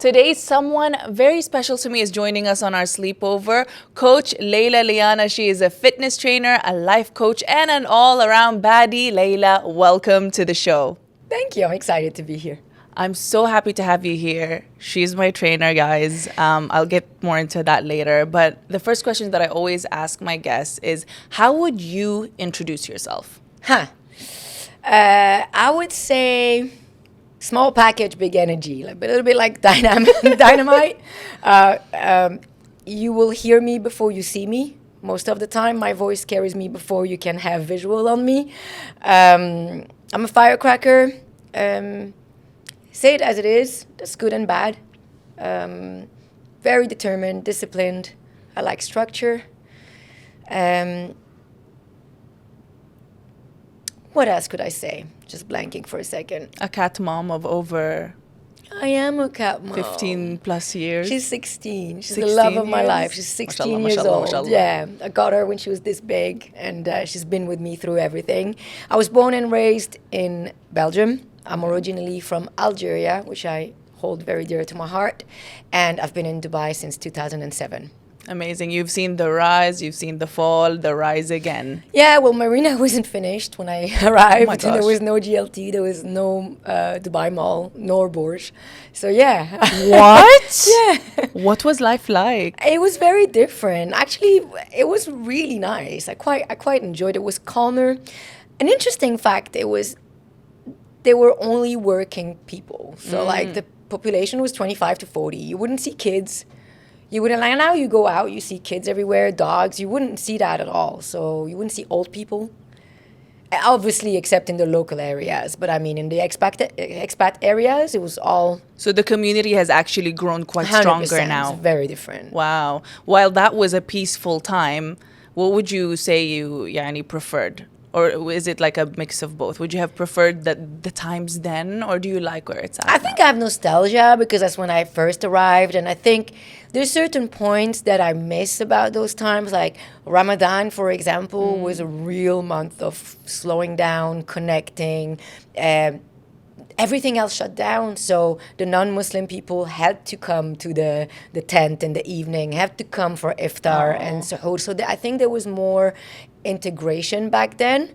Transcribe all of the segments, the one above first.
Today, someone very special to me is joining us on our sleepover. Coach Leila Layana. She is a fitness trainer, a life coach, and an all-around baddie. Leila, welcome to the show. Thank you. I'm excited to be here. I'm so happy to have you here. She's my trainer, guys. I'll get more into that later. But the first question that I always ask my guests is, how would you introduce yourself? I would say small package, big energy, like a little bit like dynamite. You will hear me before you see me. Most of the time, my voice carries me before you can have visual on me. I'm a firecracker. Say it as it is. That's good and bad. Very determined, disciplined. I like structure. What else could I say? Just blanking for a second. A cat mom of over I am a cat mom. 15 plus years. She's 16. She's 16 the love of my years? life. She's 16 Mashallah, years mashallah, old. mashallah. Yeah, I got her when she was this big, and she's been with me through everything. I was born and raised in Belgium. I'm originally from Algeria, which I hold very dear to my heart, and I've been in Dubai since 2007. Amazing. You've seen the rise, you've seen the fall, the rise again. Yeah, well, Marina wasn't finished when I arrived. my There gosh. was no GLT, there was no Dubai Mall, nor Burj. So, yeah. What? Yeah. What was life like? It was very different. Actually, it was really nice. I quite enjoyed it. It was calmer. An interesting fact, they were only working people. So, like, the population was 25 to 40. You wouldn't see kids. You wouldn't, like, now you go out, you see kids everywhere, dogs. You wouldn't see that at all. So you wouldn't see old people. Obviously, except in the local areas. But I mean, in the expat areas, it was all So the community has actually grown quite 100%. stronger now. It's very different. Wow. While that was a peaceful time, what would you say you preferred? Or is it like a mix of both? Would you have preferred the times then, or do you like where it's at I think I have nostalgia because that's when I first arrived, and I think there's certain points that I miss about those times. Like Ramadan, for example, was a real month of slowing down, connecting. Everything else shut down, so the non-Muslim people had to come to the tent in the evening, had to come for iftar and suhoor. So I think there was more integration back then.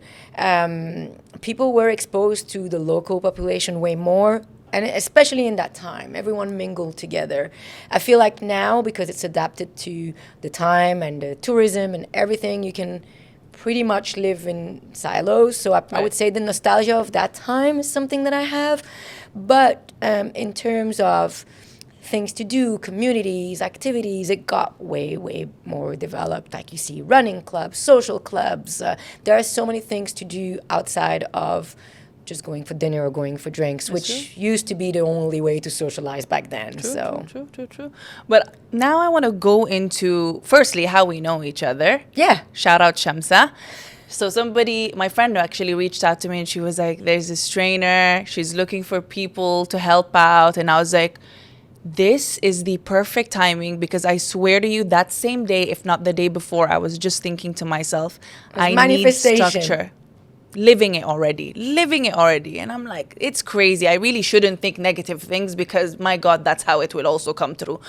People were exposed to the local population way more, and especially in that time, everyone mingled together. I feel like now, because it's adapted to the time and the tourism and everything, you can pretty much live in silos. So I would say the nostalgia of that time is something that I have. But in terms of things to do, communities, activities, it got way, way more developed. Like you see running clubs, social clubs. There are so many things to do outside of just going for dinner or going for drinks, which used to be the only way to socialize back then. True. But now I want to go into, firstly, how we know each other. Yeah. Shout out Shamsa. So my friend actually reached out to me and she was like, there's this trainer, she's looking for people to help out. And I was like, this is the perfect timing, because I swear to you, that same day, if not the day before, I was just thinking to myself, I need manifestation. structure. Living it already. And I'm like, it's crazy. I really shouldn't think negative things because, my God, that's how it will also come through.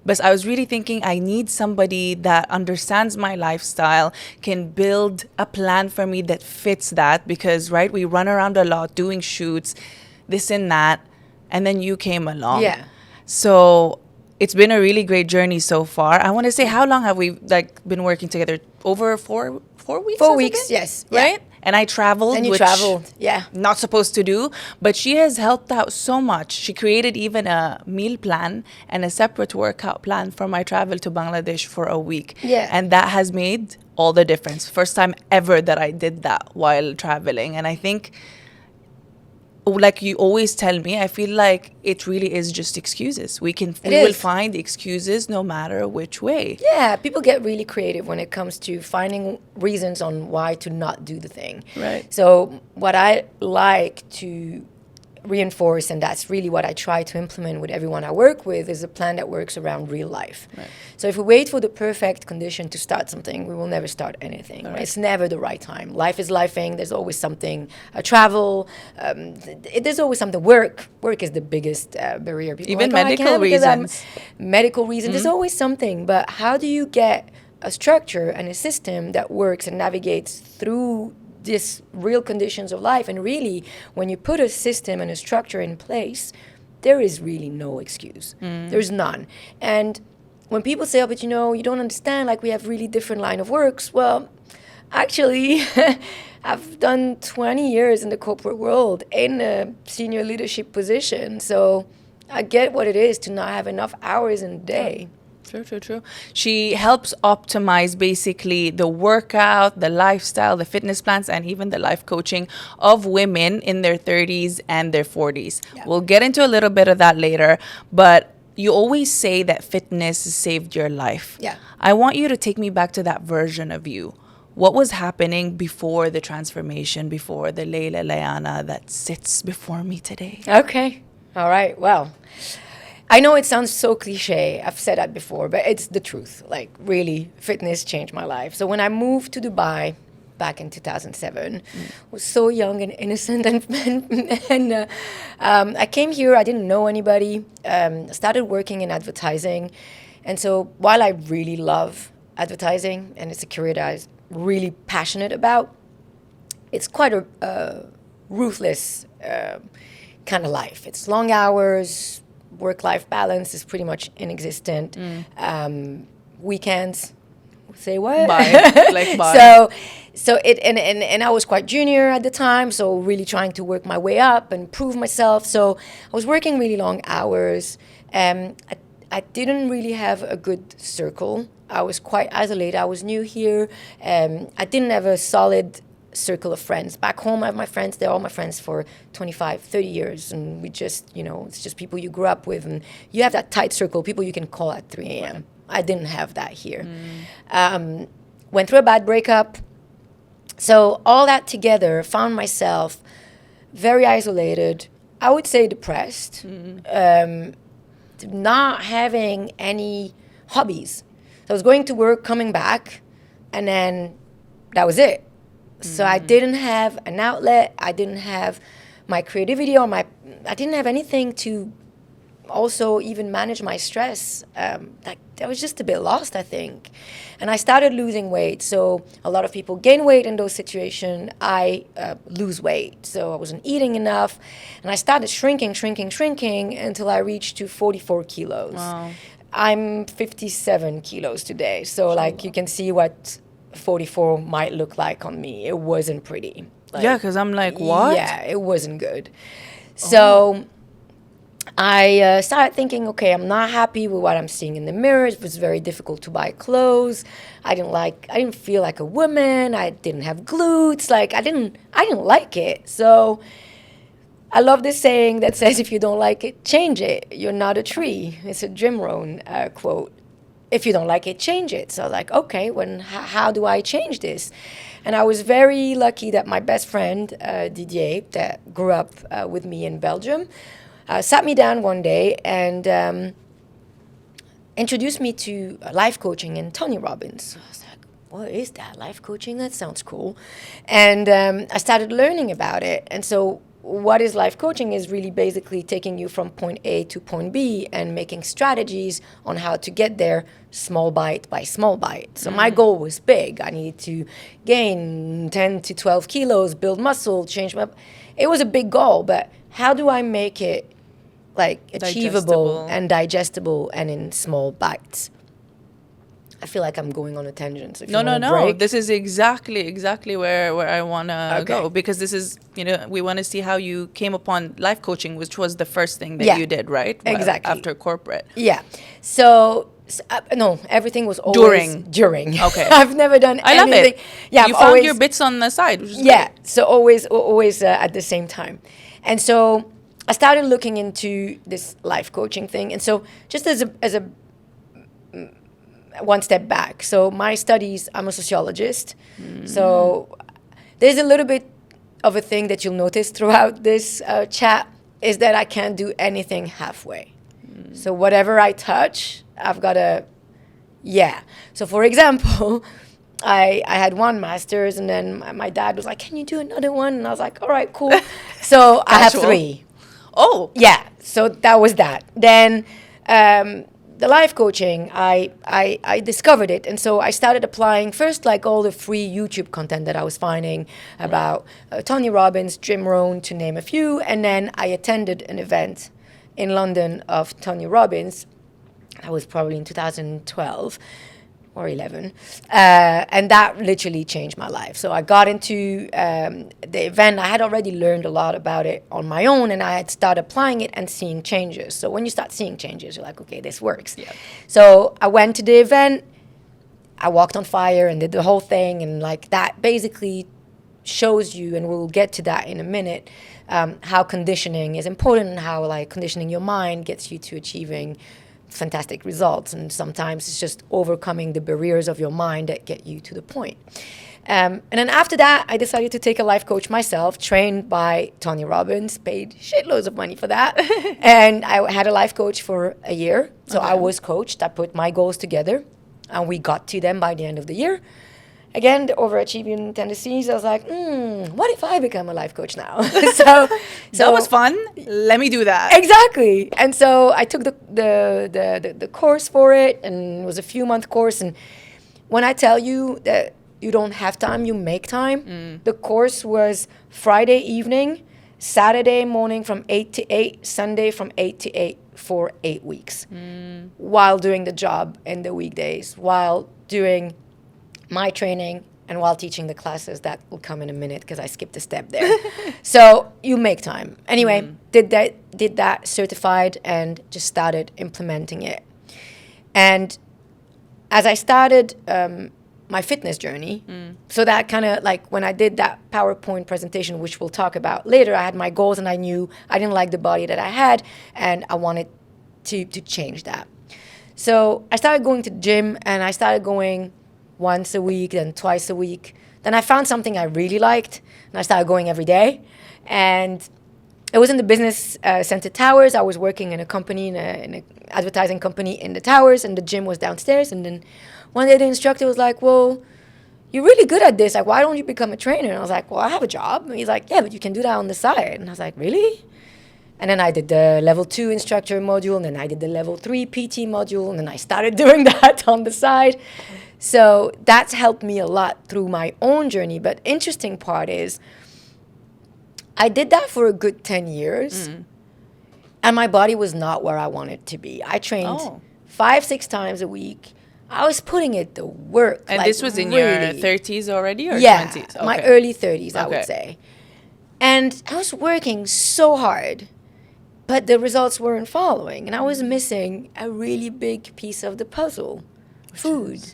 But I was really thinking, I need somebody that understands my lifestyle, can build a plan for me that fits that, because, right, we run around a lot doing shoots, this and that, and then you came along. Yeah. So it's been a really great journey so far. I want to say, how long have we been working together? Over 4 weeks? 4 has it weeks, been? yes. Yeah. Right? And I traveled, And you which traveled, yeah. not supposed to do, but she has helped out so much. She created even a meal plan and a separate workout plan for my travel to Bangladesh for a week. Yeah. And that has made all the difference. First time ever that I did that while traveling. And I think, like you always tell me, I feel like it really is just excuses. We will find excuses no matter which way. Yeah, people get really creative when it comes to finding reasons on why to not do the thing. Right. So what I like to reinforce, and that's really what I try to implement with everyone I work with, is a plan that works around real life. Right. So if we wait for the perfect condition to start something, we will never start anything. Right. It's never the right time. Life is lifing. There's always something. Travel. There's always something. Work is the biggest barrier. People even like, medical reasons. Medical reasons. There's always something. But how do you get a structure and a system that works and navigates through these real conditions of life? And really, when you put a system and a structure in place, there is really no excuse. There's none. And when people say, oh, but you don't understand, like, we have really different line of works. Well, actually, I've done 20 years in the corporate world in a senior leadership position. So I get what it is to not have enough hours in a day. True. She helps optimize basically the workout, the lifestyle, the fitness plans, and even the life coaching of women in their 30s and their 40s. Yeah. We'll get into a little bit of that later, but you always say that fitness saved your life. Yeah. I want you to take me back to that version of you. What was happening before the transformation, before the Leila Layana that sits before me today? Okay. All right. Well, I know it sounds so cliche. I've said that before, but it's the truth. Like, really, fitness changed my life. So when I moved to Dubai back in 2007, I was so young and innocent, and I came here. I didn't know anybody. Started working in advertising, and so while I really love advertising and it's a career that I'm really passionate about, it's quite a ruthless kind of life. It's long hours. Work-life balance is pretty much inexistent. Weekends, say what? Bye. Like, bye. So it and I was quite junior at the time, so really trying to work my way up and prove myself. So I was working really long hours. I didn't really have a good circle. I was quite isolated. I was new here. I didn't have a solid circle of friends. Back home, I have my friends. They're all my friends for 25, 30 years. And we just, it's just people you grew up with. And you have that tight circle, people you can call at 3 a.m. I didn't have that here. Went through a bad breakup. So all that together, found myself very isolated. I would say depressed. Not having any hobbies. So I was going to work, coming back, and then that was it. So I didn't have an outlet. I didn't have my creativity or I didn't have anything to also even manage my stress. I was just a bit lost, I think. And I started losing weight. So a lot of people gain weight in those situations. I lose weight. So I wasn't eating enough. And I started shrinking until I reached to 44 kilos. Wow. I'm 57 kilos today. So like you can see what 44 might look like on me. It wasn't pretty. Like, yeah, because I'm like, what? Yeah, it wasn't good. So I started thinking, okay, I'm not happy with what I'm seeing in the mirror. It was very difficult to buy clothes. I didn't feel like a woman. I didn't have glutes. Like I didn't like it. So I love this saying that says, if you don't like it, change it. You're not a tree. It's a Jim Rohn quote. If you don't like it, change it. So I was like, okay, how do I change this? And I was very lucky that my best friend, Didier, that grew up with me in Belgium, sat me down one day and introduced me to life coaching and Tony Robbins. I was like, what is that? Life coaching? That sounds cool. And I started learning about it. And so what is life coaching is really basically taking you from point A to point B and making strategies on how to get there small bite by small bite. So my goal was big. I needed to gain 10 to 12 kilos, build muscle, change my... It was a big goal, but how do I make it like achievable and digestible and in small bites? I feel like I'm going on a tangent. So No. This is exactly where I want to go, because this is, we want to see how you came upon life coaching, which was the first thing that you did, right? Exactly. After corporate. Yeah. So no, everything was always during. Okay. I've never done anything. I love it. Yeah, you found your bits on the side, which is great. So always at the same time. And so I started looking into this life coaching thing. And so just as a one step back. So my studies, I'm a sociologist. So there's a little bit of a thing that you'll notice throughout this chat. is that I can't do anything halfway. So whatever I touch, I've got to, yeah. So for example, I had one master's, and then my dad was like, can you do another one? And I was like, all right, cool. So I have Casual. 3. Oh, Yeah, so that was that. Then the life coaching, I discovered it. And so I started applying first like all the free YouTube content that I was finding about Tony Robbins, Jim Rohn, to name a few. And then I attended an event in London of Tony Robbins. That was probably in 2012 or 11. And that literally changed my life. So I got into the event. I had already learned a lot about it on my own, and I had started applying it and seeing changes. So when you start seeing changes, you're like, okay, this works. Yeah. So I went to the event. I walked on fire and did the whole thing. And like that basically shows you, and we'll get to that in a minute, how conditioning is important and how like conditioning your mind gets you to achieving fantastic results. And sometimes it's just overcoming the barriers of your mind that get you to the point. And then after that, I decided to take a life coach myself, trained by Tony Robbins, paid shitloads of money for that. And I had a life coach for a year. So I was coached. I put my goals together, and we got to them by the end of the year. Again, the overachieving tendencies, I was like, what if I become a life coach now? so that was fun. Let me do that. Exactly. And so I took the course for it, and it was a few-month course. And when I tell you that you don't have time, you make time, the course was Friday evening, Saturday morning from 8 to 8, Sunday from 8 to 8 for 8 weeks, while doing the job in the weekdays, while doing my training, and while teaching the classes. That will come in a minute because I skipped a step there. So you make time. Anyway, did that, certified, and just started implementing it. And as I started my fitness journey, so that kind of like when I did that PowerPoint presentation, which we'll talk about later, I had my goals, and I knew I didn't like the body that I had, and I wanted to change that. So I started going to the gym, and I started going once a week, then twice a week. Then I found something I really liked, and I started going every day. And it was in the business center towers. I was working in a company, in an advertising company in the towers, and the gym was downstairs. And then one day the instructor was like, well, you're really good at this. Like, why don't you become a trainer? And I was like, well, I have a job. And he's like, yeah, but you can do that on the side. And I was like, really? And then I did the level 2 instructor module, and then I did the level 3 PT module, and then I started doing that on the side. So that's helped me a lot through my own journey. But interesting part is I did that for a good 10 years, and my body was not where I wanted to be. I trained 5-6 times a week. I was putting it to work. And like, this was in really. your 30s already, or Yeah, 20s? Okay. my early 30s, I would say. And I was working so hard, but the results weren't following. And I was missing a really big piece of the puzzle. Food.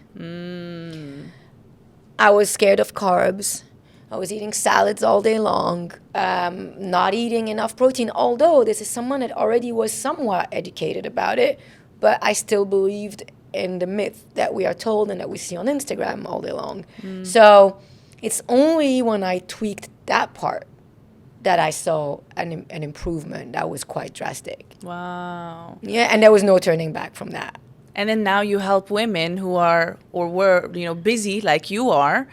I was scared of carbs. I was eating salads all day long, not eating enough protein, although this is someone that already was somewhat educated about it, but I still believed in the myth that we are told and that we see on Instagram all day long. So it's only when I tweaked that part that I saw an improvement that was quite drastic. Wow. Yeah, and there was no turning back from that. And then now you help women who are or were, busy like you are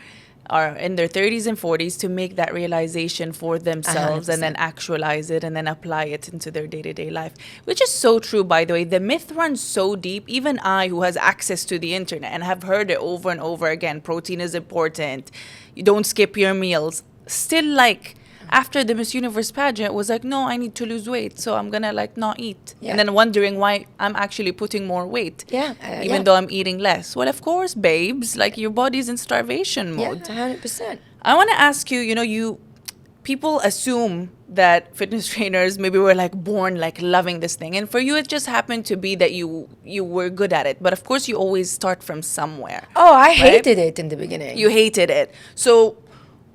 in their 30s and 40s to make that realization for themselves 100%. and then actualize it and then apply it into their day-to-day life, which is so true, by the way. The myth runs so deep. Even I, who has access to the internet and have heard it over and over again, protein is important, you don't skip your meals, still after the Miss Universe pageant was like, no, I need to lose weight, so I'm gonna not eat. Yeah. And then wondering why I'm actually putting more weight. Yeah. Even though I'm eating less. Well, of course, babes, your body's in starvation mode. Yeah, 100%. I want to ask you, people assume that fitness trainers maybe were born loving this thing. And for you, it just happened to be that you were good at it. But of course, you always start from somewhere. Oh, I hated it in the beginning. You hated it. So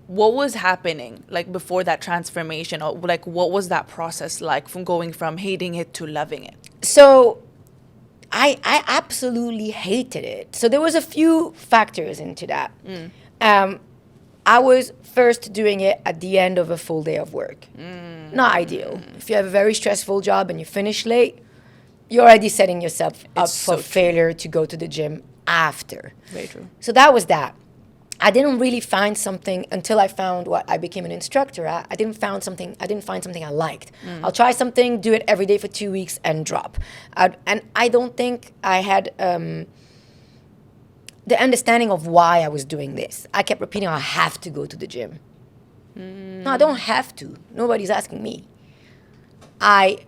what was happening before that transformation, or what was that process like from going from hating it to loving it? So I absolutely hated it. So there was a few factors into that. I was first doing it at the end of a full day of work. Not ideal. If you have a very stressful job and you finish late, you're already setting yourself up for failure to go to the gym after. Very true. So that was that. I didn't really find something until I found what I became an instructor at. I didn't find something I liked. I'll try something, do it every day for 2 weeks, and drop. And I don't think I had the understanding of why I was doing this. I kept repeating, I have to go to the gym. No, I don't have to. Nobody's asking me. I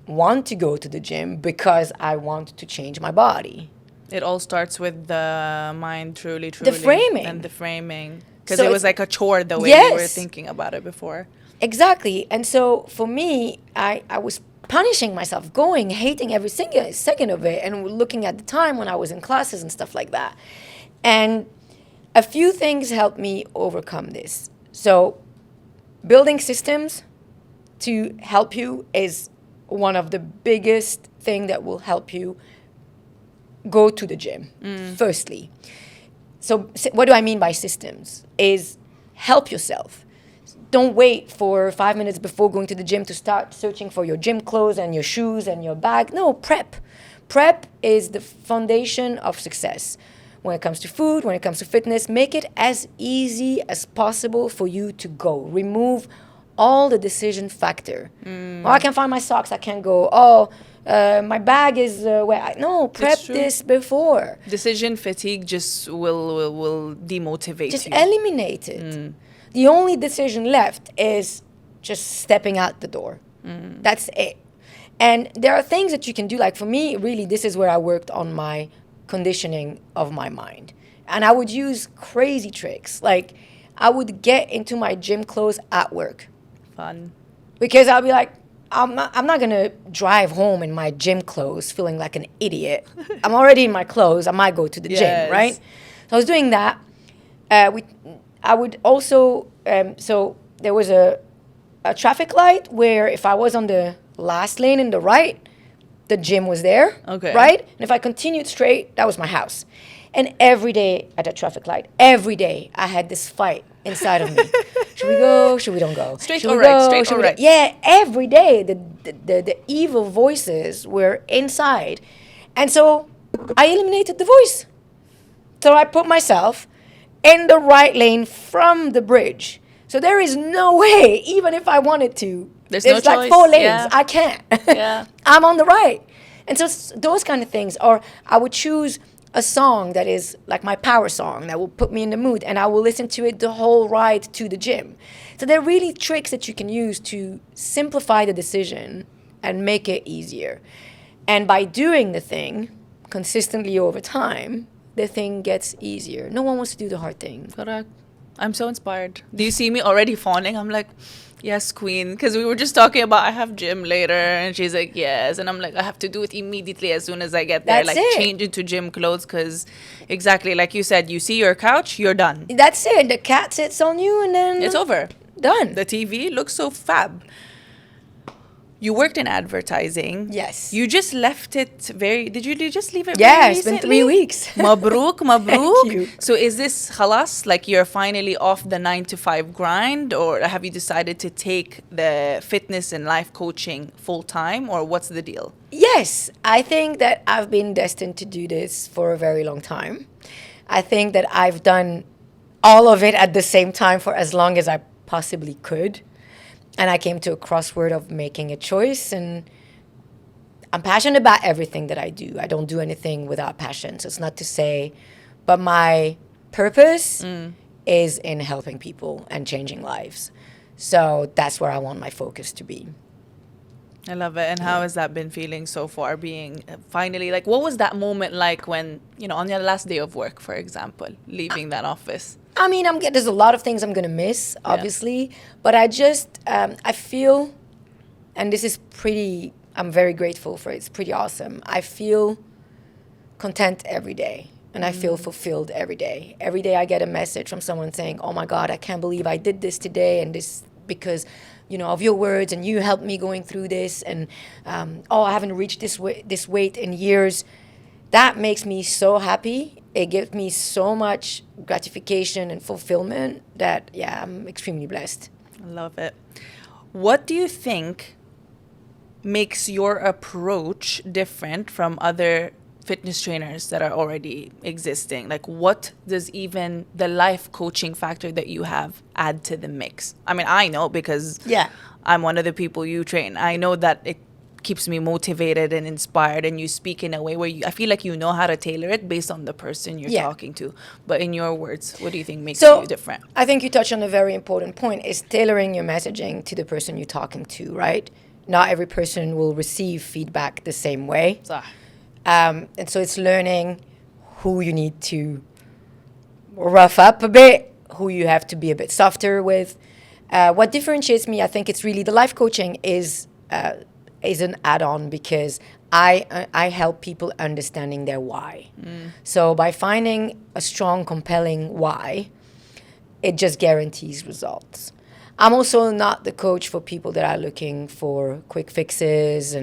want to go to the gym because I want to change my body. It all starts with the mind, truly. The framing. And the framing. Because So it was it's- like a chore the way Yes. you were thinking about it before. Exactly. And so for me, I was punishing myself, hating every single second of it, and looking at the time when I was in classes and stuff like that. And a few things helped me overcome this. So building systems to help you is one of the biggest thing that will help you go to the gym, firstly. So what do I mean by systems? Is help yourself. Don't wait for 5 minutes before going to the gym to start searching for your gym clothes and your shoes and your bag. No, prep. Prep is the foundation of success. When it comes to food, when it comes to fitness, make it as easy as possible for you to go. Remove all the decision factor. Oh, I can't find my socks, I can't go. Oh, my bag is no, prep true. this before. Decision fatigue just will demotivate Just you. eliminate it. The only decision left is just stepping out the door. That's it. And there are things that you can do. Like for me, really, this is where I worked on my conditioning of my mind. And I would use crazy tricks. Like I would get into my gym clothes at work. Fun. Because I'll be like, I'm not going to drive home in my gym clothes feeling like an idiot. I'm already in my clothes. I might go to the Yes. gym, right? So I was doing that. I would also, so there was a traffic light where if I was on the last lane in the right, the gym was there, Okay. right? And if I continued straight, that was my house. And every day at a traffic light, every day I had this fight inside of me. Should we go? Should we don't go? Straight Should or we right? go? Straight Should or we right? don't? Yeah, every day the evil voices were inside. And so I eliminated the voice. So I put myself in the right lane from the bridge. So there is no way, even if I wanted to, There's no like choice, 4 lanes. yeah. I can't. Yeah. I'm on the right. And so those kind of things. Or I would choose a song that is like my power song that will put me in the mood, and I will listen to it the whole ride to the gym. So there are really tricks that you can use to simplify the decision and make it easier. And by doing the thing consistently over time, the thing gets easier. No one wants to do the hard thing. Correct. I'm so inspired. Do you see me already fawning? I'm like, yes, queen. Because we were just talking about I have gym later. And she's like, yes. And I'm like, I have to do it immediately as soon as I get there. That's like, it. change into gym clothes. Because exactly like you said, you see your couch, you're done. That's it. The cat sits on you and then It's over. done. The TV looks so fab. You worked in advertising. Yes. You just left it did you just leave it Yeah, very it's been recently? 3 weeks. Mabruk, mabruk. Thank you. So is this khalas, like you're finally off the 9 to 5 grind, or have you decided to take the fitness and life coaching full time, or what's the deal? Yes, I think that I've been destined to do this for a very long time. I think that I've done all of it at the same time for as long as I possibly could. And I came to a crossword of making a choice, and I'm passionate about everything that I do. I don't do anything without passion. So it's not to say, but my purpose is in helping people and changing lives. So that's where I want my focus to be. I love it. And how has that been feeling so far, being finally, like, what was that moment like when, on your last day of work, for example, leaving that office? I mean, there's a lot of things I'm going to miss, obviously. But I just, I feel, and this is I'm very grateful for it. It's pretty awesome. I feel content every day. And I feel fulfilled every day. Every day I get a message from someone saying, oh my God, I can't believe I did this today. And this because, of your words, and you helped me going through this. And, I haven't reached this weight in years. That makes me so happy. it gives me so much gratification and fulfillment that, yeah, I'm extremely blessed. I love it. What do you think makes your approach different from other fitness trainers that are already existing? Like, what does even the life coaching factor that you have add to the mix? I mean, I know because Yeah. I'm one of the people you train. I know that it keeps me motivated and inspired, and you speak in a way where I feel like you know how to tailor it based on the person you're Yeah. talking to. But in your words, what do you think makes So you different? I think you touched on a very important point, is tailoring your messaging to the person you're talking to, right? Not every person will receive feedback the same way. And so it's learning who you need to rough up a bit, who you have to be a bit softer with. What differentiates me, I think it's really the life coaching is an add-on, because I help people understanding their why. So by finding a strong, compelling why, it just guarantees results. I'm also not the coach for people that are looking for quick fixes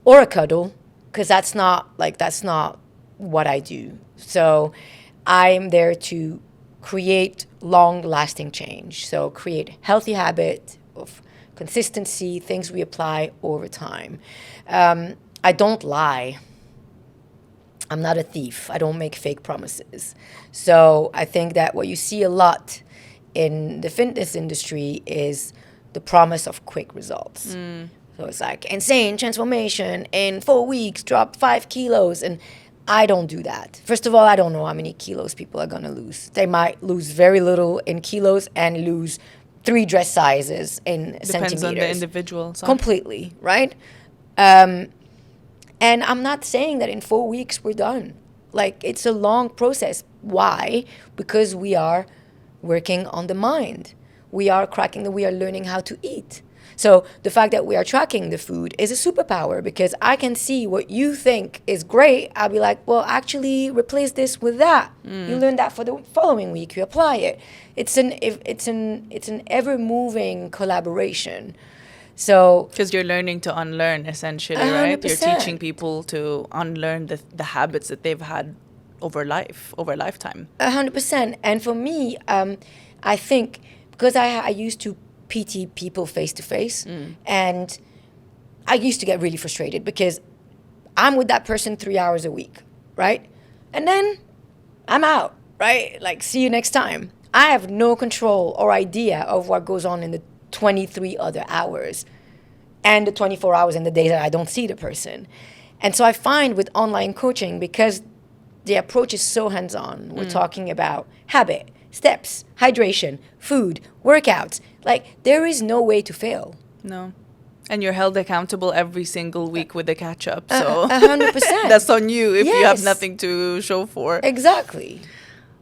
or a cuddle, because that's not what I do. So I'm there to create long-lasting change. So create healthy habit of consistency, things we apply over time. I don't lie. I'm not a thief. I don't make fake promises. So I think that what you see a lot in the fitness industry is the promise of quick results. So it's like insane transformation in 4 weeks, drop 5 kilos. And I don't do that. First of all, I don't know how many kilos people are going to lose. They might lose very little in kilos and lose 3 dress sizes in centimeters. Depends on the individual. So. Completely, right? And I'm not saying that in 4 weeks we're done. Like, it's a long process. Why? Because we are working on the mind. We are learning how to eat. So the fact that we are tracking the food is a superpower, because I can see what you think is great. I'll be like, well, actually replace this with that. You learn that for the following week. You apply it. It's an ever moving collaboration. So because you're learning to unlearn, essentially, right? You're teaching people to unlearn the habits that they've had over lifetime. 100%. And for me, I think because I used to PT people face to face, and I used to get really frustrated because I'm with that person 3 hours a week, right? And then I'm out, right? Like, see you next time. I have no control or idea of what goes on in the 23 other hours and the 24 hours in the days that I don't see the person. And so I find with online coaching, because the approach is so hands-on, we're talking about habit, steps, hydration, food, workouts. Like, there is no way to fail. No. And you're held accountable every single week with the catch-up. So 100%. That's on you if you have Yes. nothing to show for. Exactly.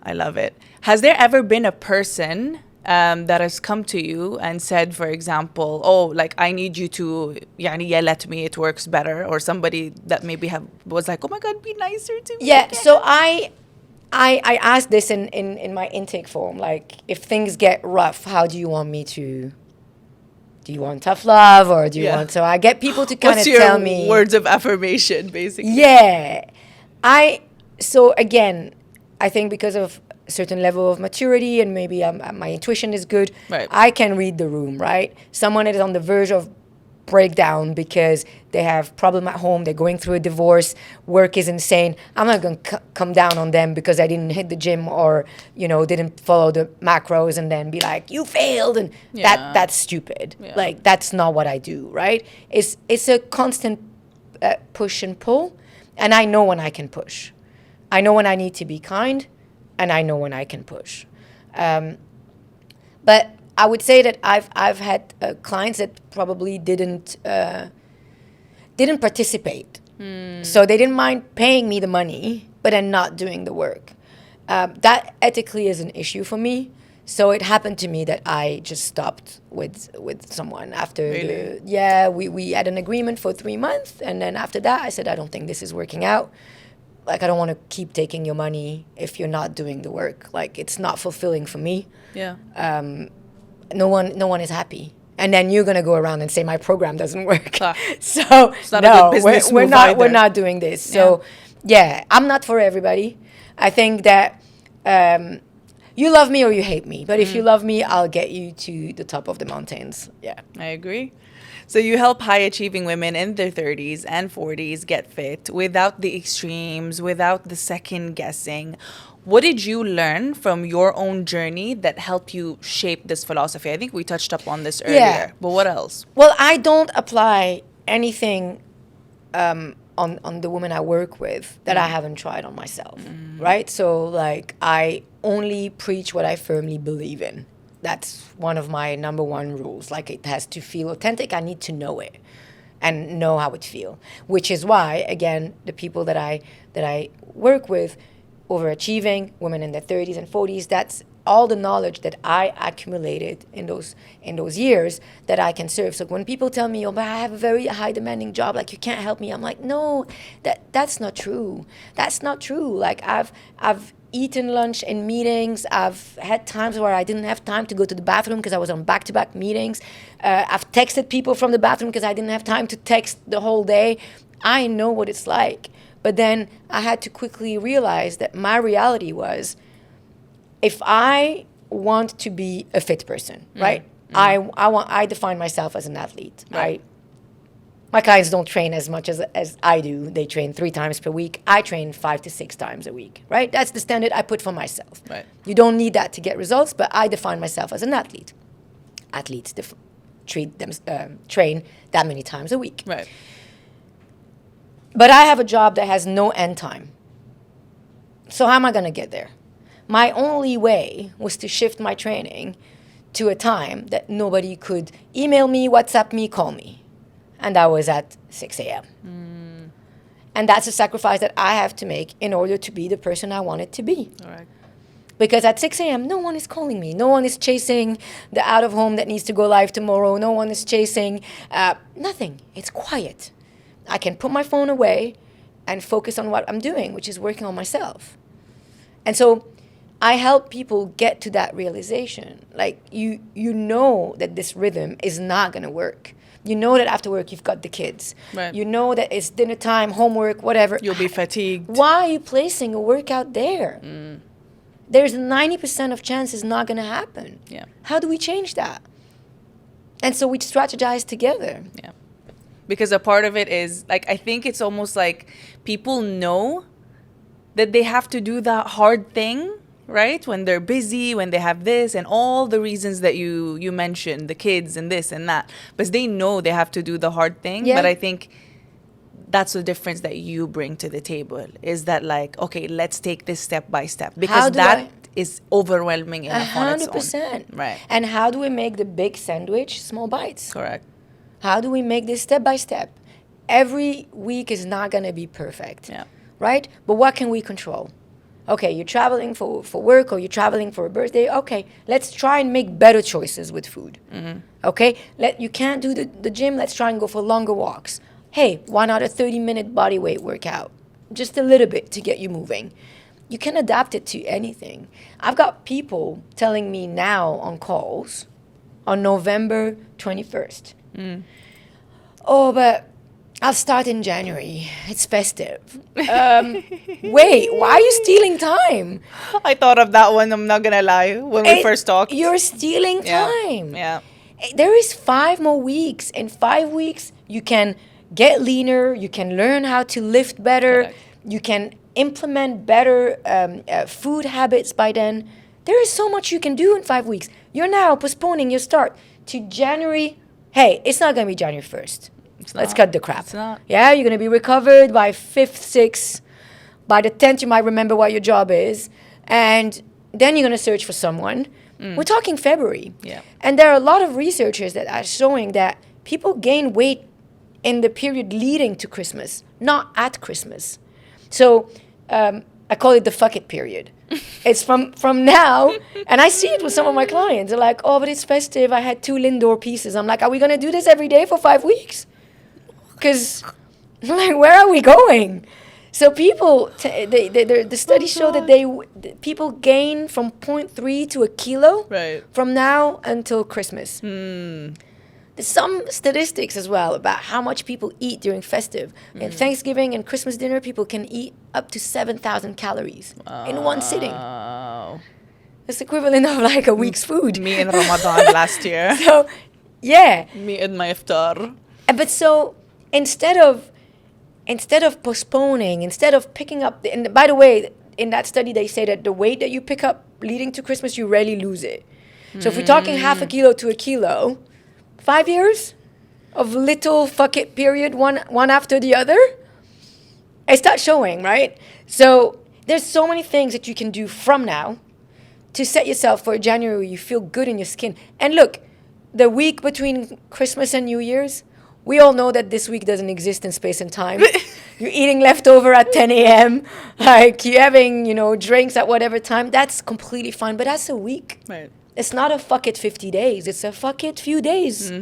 I love it. Has there ever been a person that has come to you and said, for example, oh, like, I need you to, yani, yell at me, it works better? Or somebody that maybe was like, oh my God, be nicer to me. Yeah, so I asked this in my intake form, like, if things get rough, how do you want me to, do you want tough love, or do you want, so I get people to kind of tell me. What's your words of affirmation, basically? Yeah. So again, I think because of a certain level of maturity and maybe my intuition is good, Right. I can read the room, right? Someone is on the verge of breakdown because they have problem at home, they're going through a divorce, work is insane. I'm not going to come down on them because I didn't hit the gym or, didn't follow the macros and then be like, you failed, and that's stupid. Yeah. Like, that's not what I do, right? It's a constant push and pull, and I know when I can push. I know when I need to be kind, and I know when I can push. But I would say that I've had clients that probably didn't participate. So they didn't mind paying me the money, but then not doing the work. That ethically is an issue for me. So it happened to me that I just stopped with someone after Really? we had an agreement for 3 months, and then after that I said, I don't think this is working out. Like, I don't want to keep taking your money if you're not doing the work. Like, it's not fulfilling for me. Yeah. No one is happy. And then you're gonna go around and say my program doesn't work. So it's not a good business we're move not either. we're not doing this. So yeah, I'm not for everybody. I think that you love me or you hate me. But if you love me, I'll get you to the top of the mountains. Yeah. I agree. So you help high achieving women in their 30s and 40s get fit without the extremes, without the second guessing. What did you learn from your own journey that helped you shape this philosophy? I think we touched up on this earlier, Yeah. but what else? Well, I don't apply anything on the women I work with that I haven't tried on myself, right? So, like, I only preach what I firmly believe in. That's one of my number one rules. Like, it has to feel authentic. I need to know it and know how it feels, which is why, again, the people that I work with, overachieving women in their 30s and 40s, that's all the knowledge that I accumulated in those years that I can serve. So when people tell me, oh, but I have a very high demanding job, like you can't help me, I'm like, no, that's not true. That's not true. Like I've eaten lunch in meetings. I've had times where I didn't have time to go to the bathroom because I was on back-to-back meetings. I've texted people from the bathroom because I didn't have time to text the whole day. I know what it's like. But then I had to quickly realize that my reality was, if I want to be a fit person, right? I define myself as an athlete, right? My clients don't train as much as I do. They train 3 times per week. I train 5 to 6 times a week, right? That's the standard I put for myself. Right. You don't need that to get results, but I define myself as an athlete. Athletes train that many times a week. Right. But I have a job that has no end time. So how am I going to get there? My only way was to shift my training to a time that nobody could email me, WhatsApp me, call me. And that was at 6 a.m. And that's a sacrifice that I have to make in order to be the person I wanted to be. All right. Because at 6 a.m., no one is calling me. No one is chasing the out-of-home that needs to go live tomorrow. No one is chasing nothing. It's quiet. I can put my phone away and focus on what I'm doing, which is working on myself. And so I help people get to that realization. Like, you know that this rhythm is not going to work. You know that after work you've got the kids. Right. You know that it's dinner time, homework, whatever. You'll be fatigued. Why are you placing a workout there? There's 90% of chance it's not going to happen. Yeah. How do we change that? And so we strategize together. Yeah. Because a part of it is, like, I think it's almost like people know that they have to do that hard thing, right? When they're busy, when they have this and all the reasons that you mentioned, the kids and this and that. But they know they have to do the hard thing. Yeah. But I think that's the difference that you bring to the table, is that, like, okay, let's take this step by step. Because that is overwhelming enough on its own. 100%. Right. And how do we make the big sandwich small bites? Correct. How do we make this step by step? Every week is not going to be perfect. Yeah. Right? But what can we control? Okay, you're traveling for work or you're traveling for a birthday. Okay, let's try and make better choices with food. Okay? You can't do the gym. Let's try and go for longer walks. Hey, why not a 30-minute body weight workout? Just a little bit to get you moving. You can adapt it to anything. I've got people telling me now on calls on November 21st. Oh, but I'll start in January. It's festive. Wait, why are you stealing time? I thought of that one, I'm not going to lie, when we first talked. You're stealing time. Yeah. There is 5 more weeks. In 5 weeks, you can get leaner. You can learn how to lift better. Correct. You can implement better food habits by then. There is so much you can do in 5 weeks. You're now postponing your start to January. Hey, it's not going to be January 1st. Let's cut the crap. It's not. Yeah, you're going to be recovered by 5th, 6th. By the 10th, you might remember what your job is. And then you're going to search for someone. We're talking February. Yeah. And there are a lot of researchers that are showing that people gain weight in the period leading to Christmas, not at Christmas. So I call it the fuck it period. It's from now, and I see it with some of my clients. They're like, oh, but it's festive. I had 2 Lindor pieces. I'm like, are we going to do this every day for 5 weeks? Because, like, where are we going? So people, the studies show that people gain from 0.3 to a kilo Right. from now until Christmas. There's some statistics as well about how much people eat during festive. In Thanksgiving and Christmas dinner, people can eat up to 7,000 calories in one sitting. Wow. It's equivalent of like a week's food. Me in Ramadan last year. So, yeah. Me in my iftar. But so instead of postponing, instead of picking up, and by the way, in that study they say that the weight that you pick up leading to Christmas, you rarely lose it. So if we're talking half a kilo to a kilo, 5 years of little fuck it period, one after the other, it starts showing, right? So there's so many things that you can do from now to set yourself for January where you feel good in your skin. And look, the week between Christmas and New Year's, we all know that this week doesn't exist in space and time. You're eating leftover at 10 a.m. Like you're having, drinks at whatever time. That's completely fine. But that's a week. Right. It's not a fuck it 50 days. It's a fuck it few days,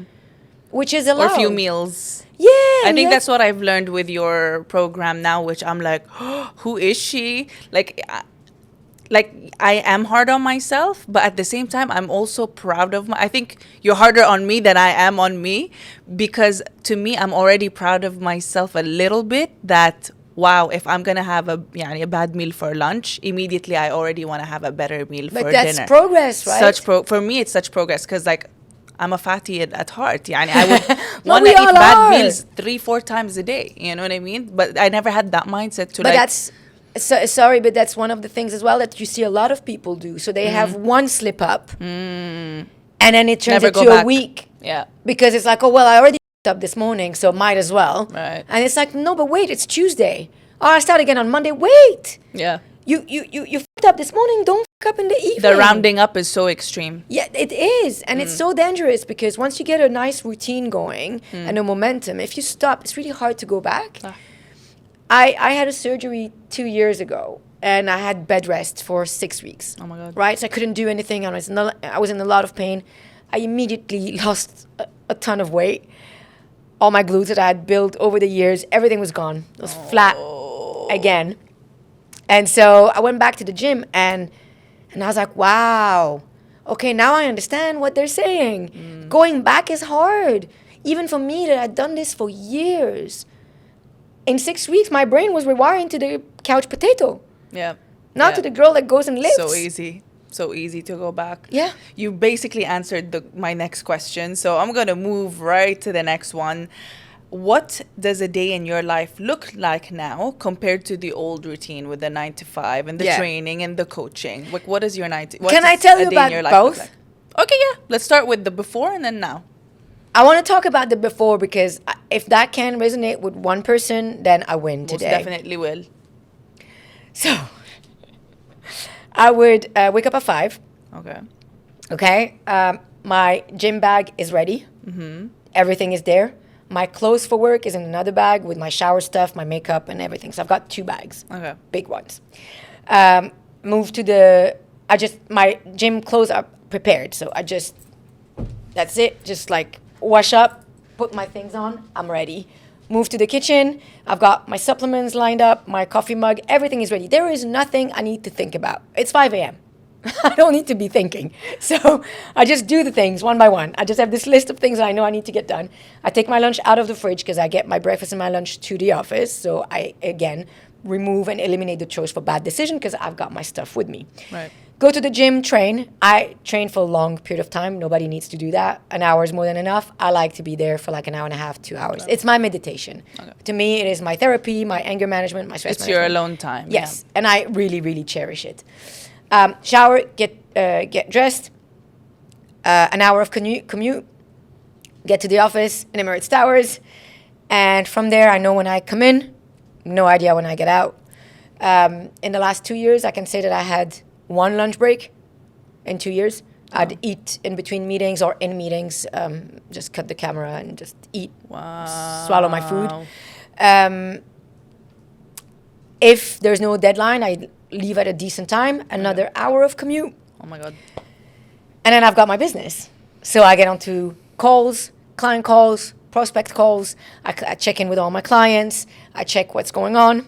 which is allowed. Or a few meals. Yeah. I think that's what I've learned with your program now, which I'm like, who is she? Like I am hard on myself, but at the same time, I'm also proud of I think you're harder on me than I am on me, because to me, I'm already proud of myself a little bit that, wow, if I'm going to have a bad meal for lunch, immediately I already want to have a better meal for dinner. But that's progress, right? For me, it's such progress because like, I'm a fatty at heart. I would No, want to we eat all bad are. meals 3-4 times a day. You know what I mean? But I never had that mindset to But that's, sorry, but that's one of the things as well that you see a lot of people do. So they have one slip up and then it turns Never go into a back. week. Yeah. Because it's like, oh, well, I already up this morning, so might as well. Right. And it's like, no, but wait, it's Tuesday. Oh, I start again on Monday. Wait. Yeah. You fucked up this morning. Don't fuck up in the evening. The rounding up is so extreme. Yeah, it is. And it's so dangerous because once you get a nice routine going and a momentum, if you stop, it's really hard to go back. I had a surgery 2 years ago and I had bed rest for 6 weeks. Oh my God. Right? So I couldn't do anything. I was in a lot of pain. I immediately lost a ton of weight. All my glutes that I had built over the years, everything was gone. It was flat again. And so I went back to the gym and I was like, wow, okay, now I understand what they're saying. Going back is hard. Even for me that I'd done this for years. In 6 weeks, my brain was rewiring to the couch potato. Yeah. Not to the girl that goes and lives. So easy to go back. Yeah. You basically answered my next question. So I'm going to move right to the next one. What does a day in your life look like now compared to the old routine with the 9 to 5 and the training and the coaching? Like, what is your Can I tell you about both? Like? Okay, yeah. Let's start with the before and then now. I want to talk about the before because if that can resonate with one person, then I win today. Most definitely will. So, I would wake up at 5. Okay. Okay. My gym bag is ready. Everything is there. My clothes for work is in another bag with my shower stuff, my makeup, and everything. So I've got 2 bags. Okay. Big ones. Move to my gym clothes are prepared. So that's it. Just like wash up, put my things on, I'm ready. Move to the kitchen. I've got my supplements lined up, my coffee mug, everything is ready. There is nothing I need to think about. It's 5 a.m. I don't need to be thinking. So I just do the things one by one. I just have this list of things I know I need to get done. I take my lunch out of the fridge because I get my breakfast and my lunch to the office. So I, again, remove and eliminate the choice for bad decision because I've got my stuff with me. Right. Go to the gym, train. I train for a long period of time. Nobody needs to do that. An hour is more than enough. I like to be there for like an hour and a half, 2 hours. It's my meditation. Okay. To me, it is my therapy, my anger management, my stress management. It's your alone time. Yes, and I really, really cherish it. Shower, get dressed, an hour of commute, get to the office in Emirates Towers, and from there I know when I come in, no idea when I get out. In the last 2 years, I can say that I had 1 lunch break in 2 years. I'd eat in between meetings or in meetings, just cut the camera and just eat, swallow my food. If there's no deadline, I leave at a decent time, another hour of commute. Oh my God. And then I've got my business. So I get onto calls, client calls, prospect calls. I check in with all my clients. I check what's going on.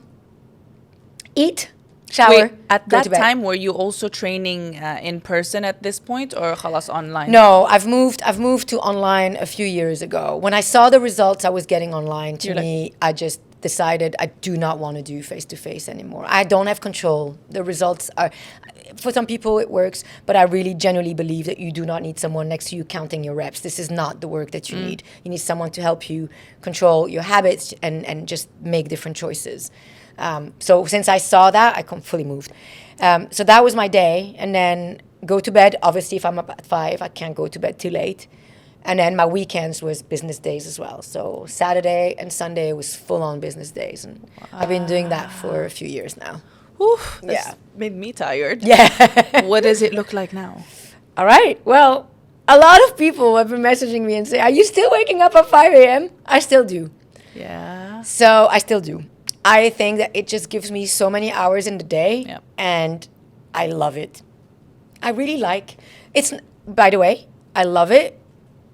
Eat. shower, Wait, at go that to bed. time, were you also training in person at this point, or khalas online? No, I've moved to online a few years ago. When I saw the results I was getting online, to You're like- me, I just decided I do not want to do face to face anymore. I don't have control. The results are, for some people it works, but I really genuinely believe that you do not need someone next to you counting your reps. This is not the work that you need. You need someone to help you control your habits and just make different choices. So since I saw that, I fully moved. So that was my day, and then go to bed. Obviously, if I'm up at 5, I can't go to bed too late. And then my weekends was business days as well. So Saturday and Sunday was full on business days, and I've been doing that for a few years now. Whew, that's Yeah. made me tired. Yeah. What does it look like now? All right. Well, a lot of people have been messaging me and say, "Are you still waking up at 5 a.m.?" I still do. Yeah. So I still do. I think that it just gives me so many hours in the day, Yep. and I love it. I really like it's. By the way, I love it.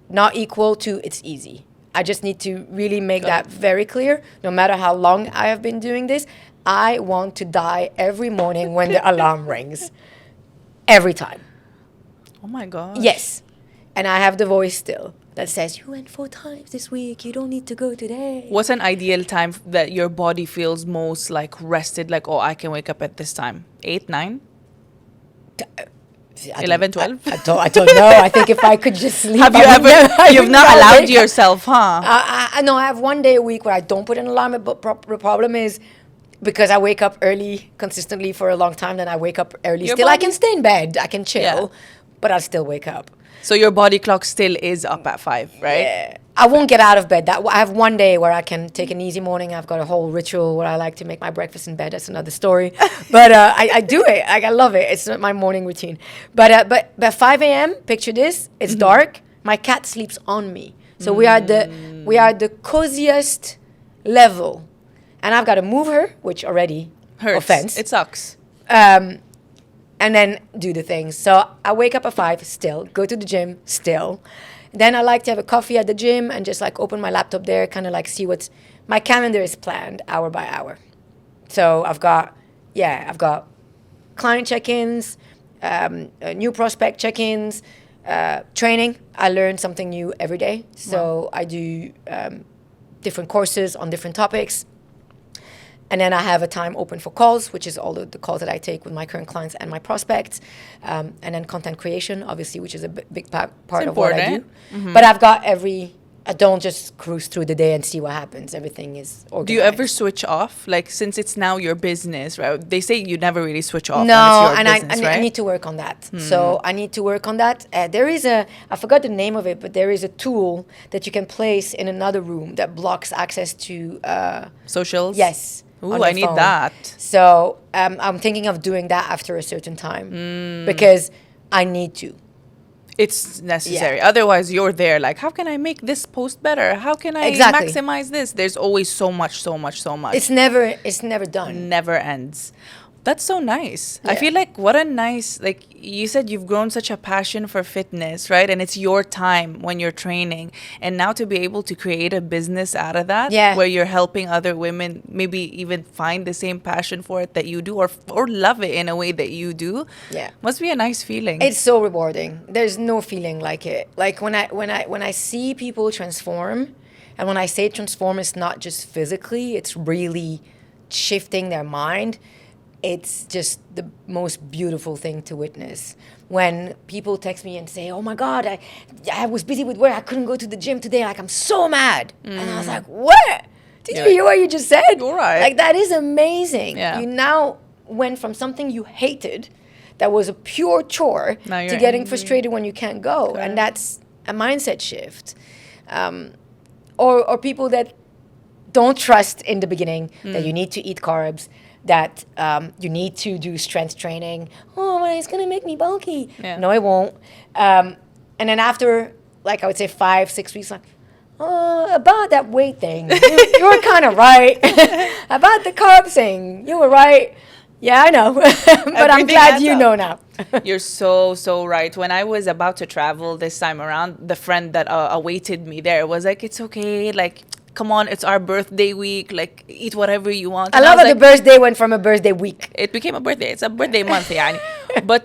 Not equal to it's easy. I just need to really make that very clear. No matter how long I have been doing this, I want to die every morning when the alarm rings. Every time. Oh my god. Yes. And I have the voice still that says, "You went 4 times this week. You don't need to go today." What's an ideal time that your body feels most like rested? Like, oh, I can wake up at this time. 8, 9, I 11, don't- 12? I don't know. I think if I could just sleep. Have you I would ever? never- I You've would not never allowed wake up. yourself, huh? I know I have one day a week where I don't put an alarm, but the problem is because I wake up early consistently for a long time, then I wake up early. Your Still, I body- can stay in bed, I can chill, Yeah. but I'll still wake up. So your body clock still is up at 5, right? Yeah. I won't get out of bed. I have one day where I can take an easy morning. I've got a whole ritual where I like to make my breakfast in bed. That's another story. But I do it. I love it. It's my morning routine. But 5 a.m., picture this. It's dark. My cat sleeps on me. So we are the coziest level. And I've got to move her, which already Hurts. offense. It sucks. And then do the things. So I wake up at 5 still, go to the gym still. Then I like to have a coffee at the gym and just like open my laptop there, kind of like see what's, my calendar is planned hour by hour. So I've got client check-ins, new prospect check-ins, training. I learn something new every day. So I do different courses on different topics. And then I have a time open for calls, which is all the calls that I take with my current clients and my prospects. And then content creation, obviously, which is a big part of what I do. Mm-hmm. But I've got I don't just cruise through the day and see what happens. Everything is organized. Do you ever switch off? Like, since it's now your business, right? They say you never really switch off No, when it's your and business, I right? need to work on that. So I need to work on that. There is I forgot the name of it, but there is a tool that you can place in another room that blocks access to... Socials? Yes. Ooh, on I your need phone. that. So I'm thinking of doing that after a certain time because I need to. It's necessary. Otherwise, you're there like, how can I make this post better? How can I Exactly. maximize this? There's always so much. It's never done. Never ends. That's so nice. I Yeah. feel like what a nice, like you said, you've grown such a passion for fitness, right? And it's your time when you're training. And now to be able to create a business out of that, Yeah. where you're helping other women maybe even find the same passion for it that you do, or love it in a way that you do, Yeah. must be a nice feeling. It's so rewarding. There's no feeling like it. Like when I see people transform, and when I say transform, it's not just physically, it's really shifting their mind. It's just the most beautiful thing to witness. When people text me and say, "Oh my God, I was busy with work. I couldn't go to the gym today. Like, I'm so mad." And I was like, "What? Did you hear what you just said?" You're right. Like, that is amazing. Yeah. You now went from something you hated, that was a pure chore, Now you're to getting angry. frustrated when you can't go. Correct. And that's a mindset shift. Or people that don't trust in the beginning that you need to eat carbs, that you need to do strength training. Oh, well, it's going to make me bulky. Yeah. No, it won't. And then after, like, I would say 5-6 weeks, like, oh, about that weight thing, you were kind of right. About the carb thing, you were right. Yeah, I know. But I'm Everything glad adds you up. know now. You're so right. When I was about to travel this time around, the friend that awaited me there was like, "It's okay. Like, come on, it's our birthday week. Like, eat whatever you want. I And love was how the birthday went from a birthday week. it became a birthday. It's a birthday month, yani. But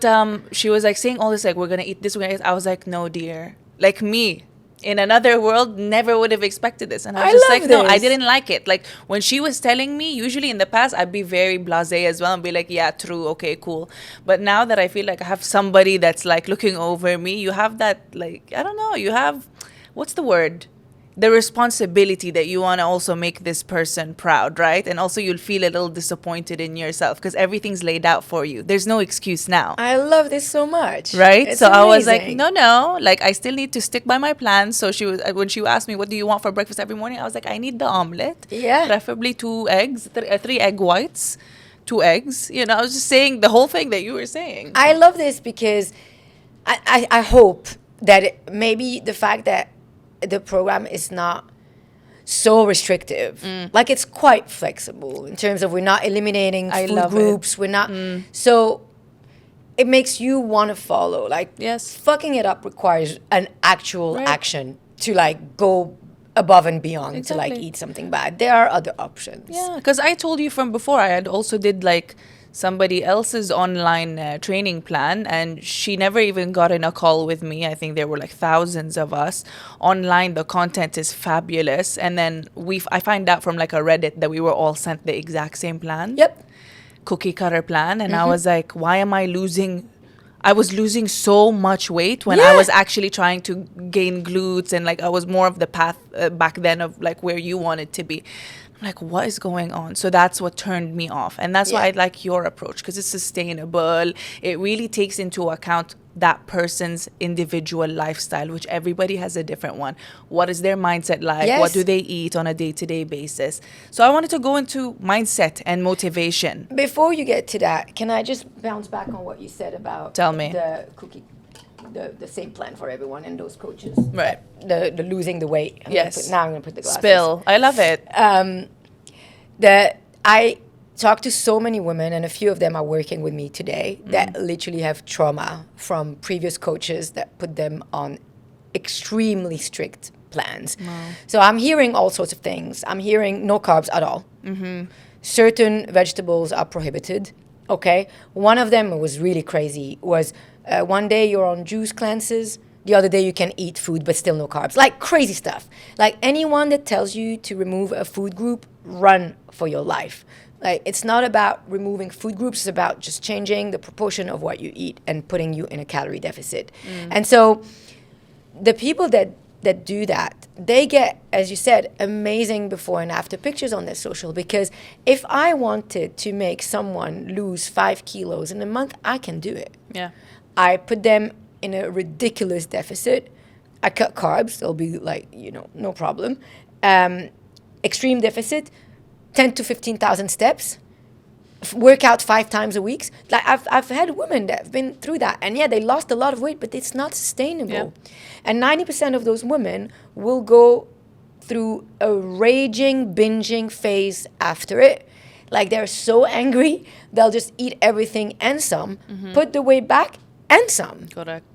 she was like saying all this, like, we're gonna eat this, we're gonna eat. I was like, no, dear. Like, me in another world never would have expected this. And I was just love like, no, I this. didn't like it. Like, when she was telling me, usually in the past I'd be very blasé as well and be like, yeah, true, okay, cool. But now that I feel like I have somebody that's like looking over me, you have that, like, I don't know, you have, what's the word, the responsibility that you want to also make this person proud, right? And also you'll feel a little disappointed in yourself because everything's laid out for you. There's no excuse now. I love this so much. Right? It's So I was like, amazing. no, like I still need to stick by my plan. So she was, when she asked me, what do you want for breakfast every morning? I was like, I need the omelet. Yeah. Preferably 2 eggs, 3 egg whites, 2 eggs. You know, I was just saying the whole thing that you were saying. I love this because I hope that maybe the fact that the program is not so restrictive. Like, it's quite flexible in terms of we're not eliminating I food love groups. We're not. So it makes you want to follow. Like, Yes. fucking it up requires an actual Right. action to like go above and beyond to like Exactly. eat something bad. There are other options. Yeah, because I told you from before, I had also did like somebody else's online training plan, and she never even got in a call with me. I think there were like thousands of us online. The content is fabulous, and then I find out from like a Reddit that we were all sent the exact same plan. Yep. Cookie cutter plan, and I was like, why am I losing? I was losing so much weight when I Yeah. was actually trying to gain glutes, and like I was more of the path back then of like where you wanted to be. I'm like, what is going on? So that's what turned me off, and that's why Yeah. I like your approach because it's sustainable. It really takes into account that person's individual lifestyle, which everybody has a different one. What is their mindset like? What Yes. do they eat on a day-to-day basis? So I wanted to go into mindset and motivation. Before you get to that, can I just bounce back on what you said about Tell me. the cookie, the same plan for everyone and those coaches, Right. the losing the weight. Yes. Now I'm gonna put the glasses. Spill. I love it. That I talk to so many women, and a few of them are working with me today that literally have trauma from previous coaches that put them on extremely strict plans. So I'm hearing all sorts of things. I'm hearing no carbs at all. Certain vegetables are prohibited. Okay, one of them was really crazy. Was one day you're on juice cleanses, the other day you can eat food but still no carbs. Like crazy stuff. Like anyone that tells you to remove a food group, run for your life. Like, it's not about removing food groups, it's about just changing the proportion of what you eat and putting you in a calorie deficit. And so the people that do that, they get, as you said, amazing before and after pictures on their social, because if I wanted to make someone lose 5 kilos in a month, I can do it. Yeah. I put them in a ridiculous deficit. I cut carbs, they'll be like, no problem. Extreme deficit, 10 to 15,000 steps. Work out 5 times a week. Like I've had women that have been through that, and yeah, they lost a lot of weight, but it's not sustainable. Yeah. And 90% of those women will go through a raging, binging phase after it. Like, they're so angry, they'll just eat everything and some, put the weight back and some. Correct.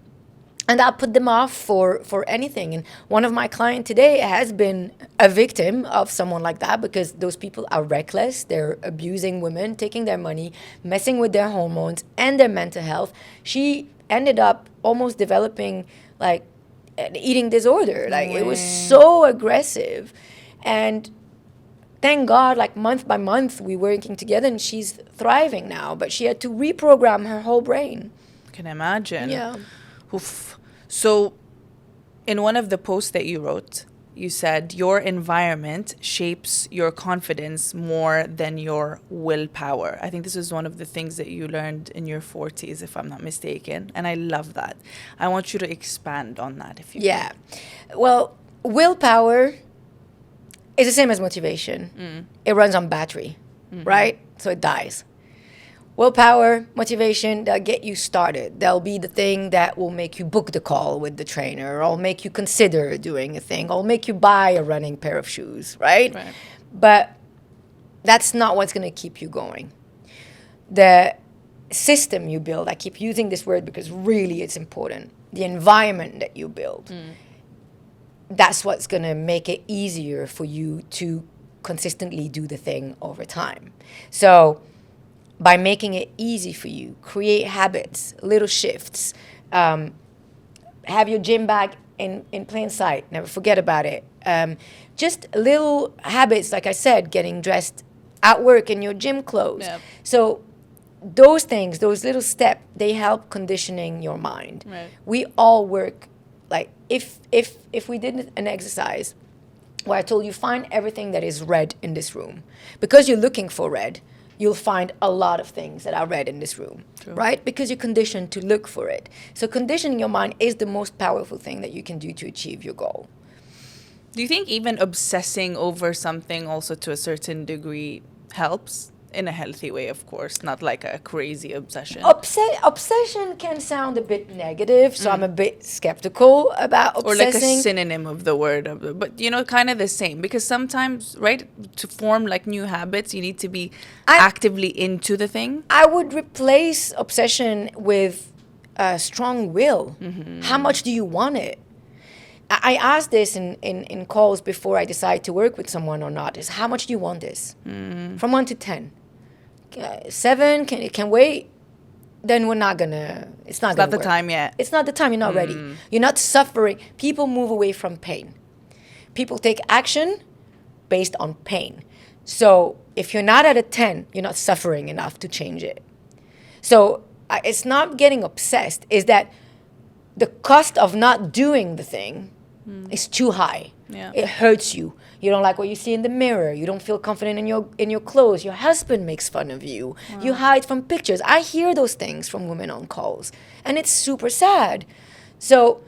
And I'll put them off for anything. And one of my clients today has been a victim of someone like that, because those people are reckless. They're abusing women, taking their money, messing with their hormones and their mental health. She ended up almost developing like an eating disorder. Like, it was so aggressive. And thank God, like month by month, we were working together and she's thriving now. But she had to reprogram her whole brain. Can imagine. Yeah. Oof. So, in one of the posts that you wrote, you said your environment shapes your confidence more than your willpower. I think this is one of the things that you learned in your 40s, if I'm not mistaken. And I love that. I want you to expand on that, if you Yeah. Well, willpower is the same as motivation. It runs on battery, right? So it dies. Willpower, motivation, they'll get you started. They'll be the thing that will make you book the call with the trainer, or make you consider doing a thing, or make you buy a running pair of shoes, right? Right. But that's not what's going to keep you going. The system you build, I keep using this word because really it's important, the environment that you build, that's what's going to make it easier for you to consistently do the thing over time. So by making it easy for you, create habits, little shifts, have your gym bag in plain sight, never forget about it. Just little habits, like I said, getting dressed at work in your gym clothes. Yep. So those things, those little steps, they help conditioning your mind. Right. We all work, like if we did an exercise where I told you find everything that is red in this room, because you're looking for red, you'll find a lot of things that are red in this room. True. Right? Because you're conditioned to look for it. So conditioning your mind is the most powerful thing that you can do to achieve your goal. Do you think even obsessing over something also to a certain degree helps? In a healthy way, of course, not like a crazy obsession. Obsession can sound a bit negative, so I'm a bit skeptical about obsessing. Or like a synonym of the word, but kind of the same. Because sometimes, right, to form like new habits, you need to be actively into the thing. I would replace obsession with strong will. Mm-hmm. How much do you want it? I ask this in calls before I decide to work with someone or not, is how much do you want this? Mm-hmm. From 1 to 10. 7, can wait? Then we're not gonna, it's not the time yet. It's not the time, you're not ready. You're not suffering. People move away from pain. People take action based on pain. So if you're not at a 10, you're not suffering enough to change it. So it's not getting obsessed, is that the cost of not doing the thing is too high. Yeah. It hurts you. You don't like what you see in the mirror. You don't feel confident in your clothes. Your husband makes fun of you. Wow. You hide from pictures. I hear those things from women on calls, and it's super sad. So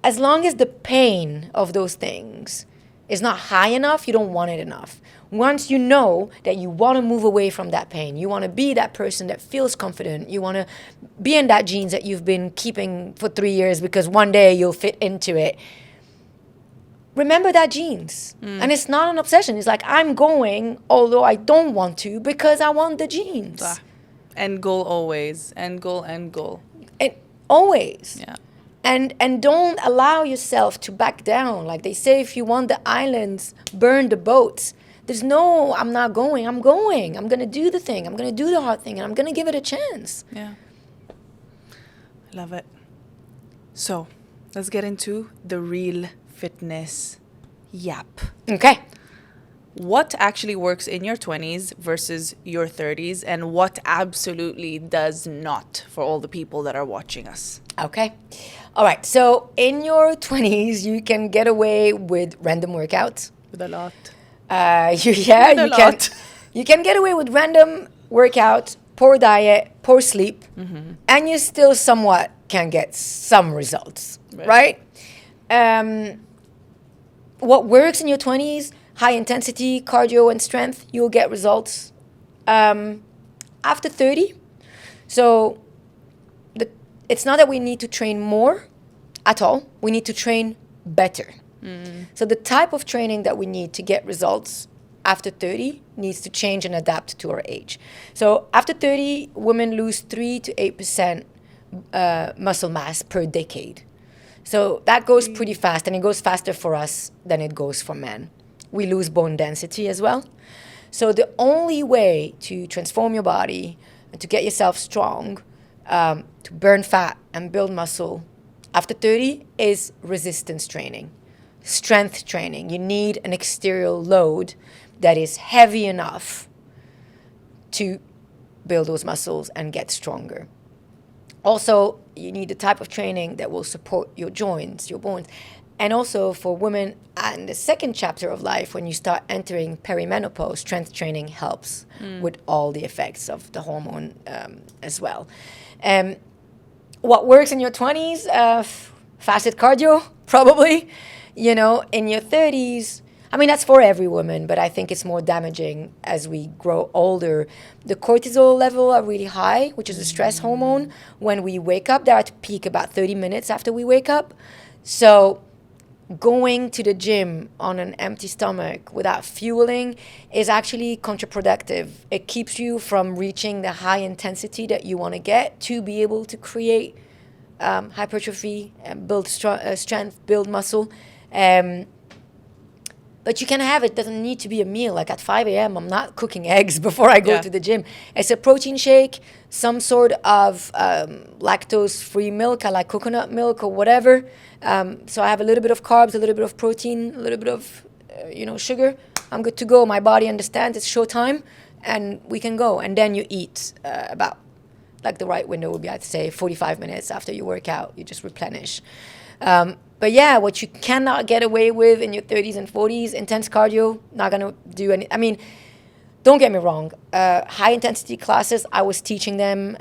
as long as the pain of those things is not high enough, you don't want it enough. Once you know that you want to move away from that pain, you want to be that person that feels confident, you want to be in that jeans that you've been keeping for 3 years because one day you'll fit into it, remember that jeans. And it's not an obsession. It's like, I'm going, although I don't want to, because I want the jeans. End goal always. End goal, end goal. And always. Yeah. And don't allow yourself to back down. Like they say, if you want the islands, burn the boats. There's no, I'm not going. I'm going. I'm going to do the thing. I'm going to do the hard thing. And I'm going to give it a chance. Yeah. Love it. So, let's get into the real fitness yap. Okay. What actually works in your 20s versus your 30s, and what absolutely does not for all the people that are watching us? Okay. All right. So in your 20s, you can get away with random workouts. With a lot. You can get away with random workouts, poor diet, poor sleep, and you still somewhat can get some results, right? What works in your 20s, high intensity, cardio and strength, you'll get results after 30. So it's not that we need to train more at all. We need to train better. So the type of training that we need to get results after 30 needs to change and adapt to our age. So after 30, women lose 3 to 8% muscle mass per decade. So that goes pretty fast, and it goes faster for us than it goes for men. We lose bone density as well. So the only way to transform your body and to get yourself strong, to burn fat and build muscle after 30 is resistance training, strength training. You need an exterior load that is heavy enough to build those muscles and get stronger. Also, you need the type of training that will support your joints, your bones. And also for women in the second chapter of life, when you start entering perimenopause, strength training helps with all the effects of the hormone as well. What works in your 20s? Fasted cardio, probably. In your 30s, I mean, that's for every woman, but I think it's more damaging as we grow older. The cortisol level are really high, which is a stress hormone. When we wake up, they're at peak about 30 minutes after we wake up. So going to the gym on an empty stomach without fueling is actually counterproductive. It keeps you from reaching the high intensity that you want to get to be able to create hypertrophy, build strength, build muscle. But you can have it. Doesn't need to be a meal. Like at 5 a.m., I'm not cooking eggs before I go to the gym. It's a protein shake, some sort of lactose-free milk. I like coconut milk or whatever. So I have a little bit of carbs, a little bit of protein, a little bit of sugar. I'm good to go. My body understands it's showtime, and we can go. And then you eat about, like the right window would be, I'd say, 45 minutes after you work out. You just replenish. But yeah, what you cannot get away with in your 30s and 40s, intense cardio, not going to do any. I mean, don't get me wrong. High intensity classes, I was teaching them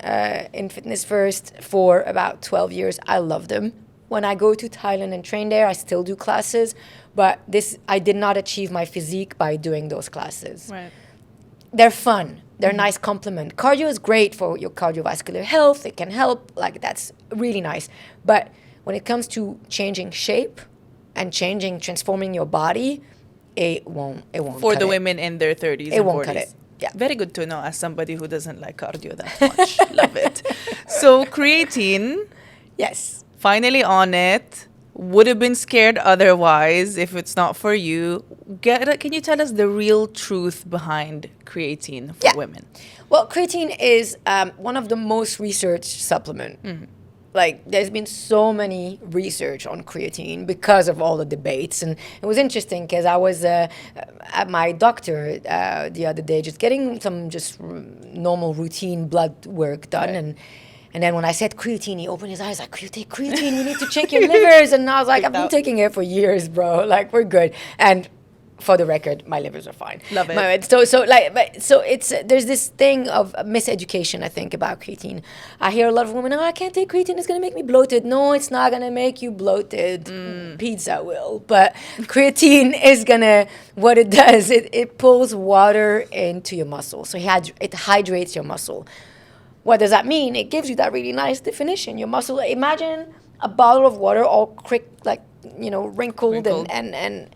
in Fitness First for about 12 years. I love them. When I go to Thailand and train there, I still do classes. But I did not achieve my physique by doing those classes. Right. They're fun. They're a nice complement. Cardio is great for your cardiovascular health. It can help. Like, that's really nice. But when it comes to changing shape and transforming your body, it won't For the women in their 30s and 40s. It won't cut it. Yeah. Very good to know as somebody who doesn't like cardio that much. Love it. So creatine. Yes. Finally on it. Would have been scared otherwise if it's not for you. Can you tell us the real truth behind creatine for women? Well, creatine is one of the most researched supplements. Mm-hmm. Like, there's been so many research on creatine because of all the debates. And it was interesting because I was at my doctor the other day just getting some normal routine blood work done. Right. And then when I said creatine, he opened his eyes like, you take creatine, you need to check your livers. And I was like, I've been taking it for years, bro. Like, we're good. And for the record, my livers are fine. Love it. So there's this thing of miseducation, I think, about creatine. I hear a lot of women, I can't take creatine, it's going to make me bloated. No, it's not going to make you bloated. Pizza will. But creatine is going to, what it does, it pulls water into your muscle. So it hydrates your muscle. What does that mean? It gives you that really nice definition. Your muscle, imagine a bottle of water all wrinkled. and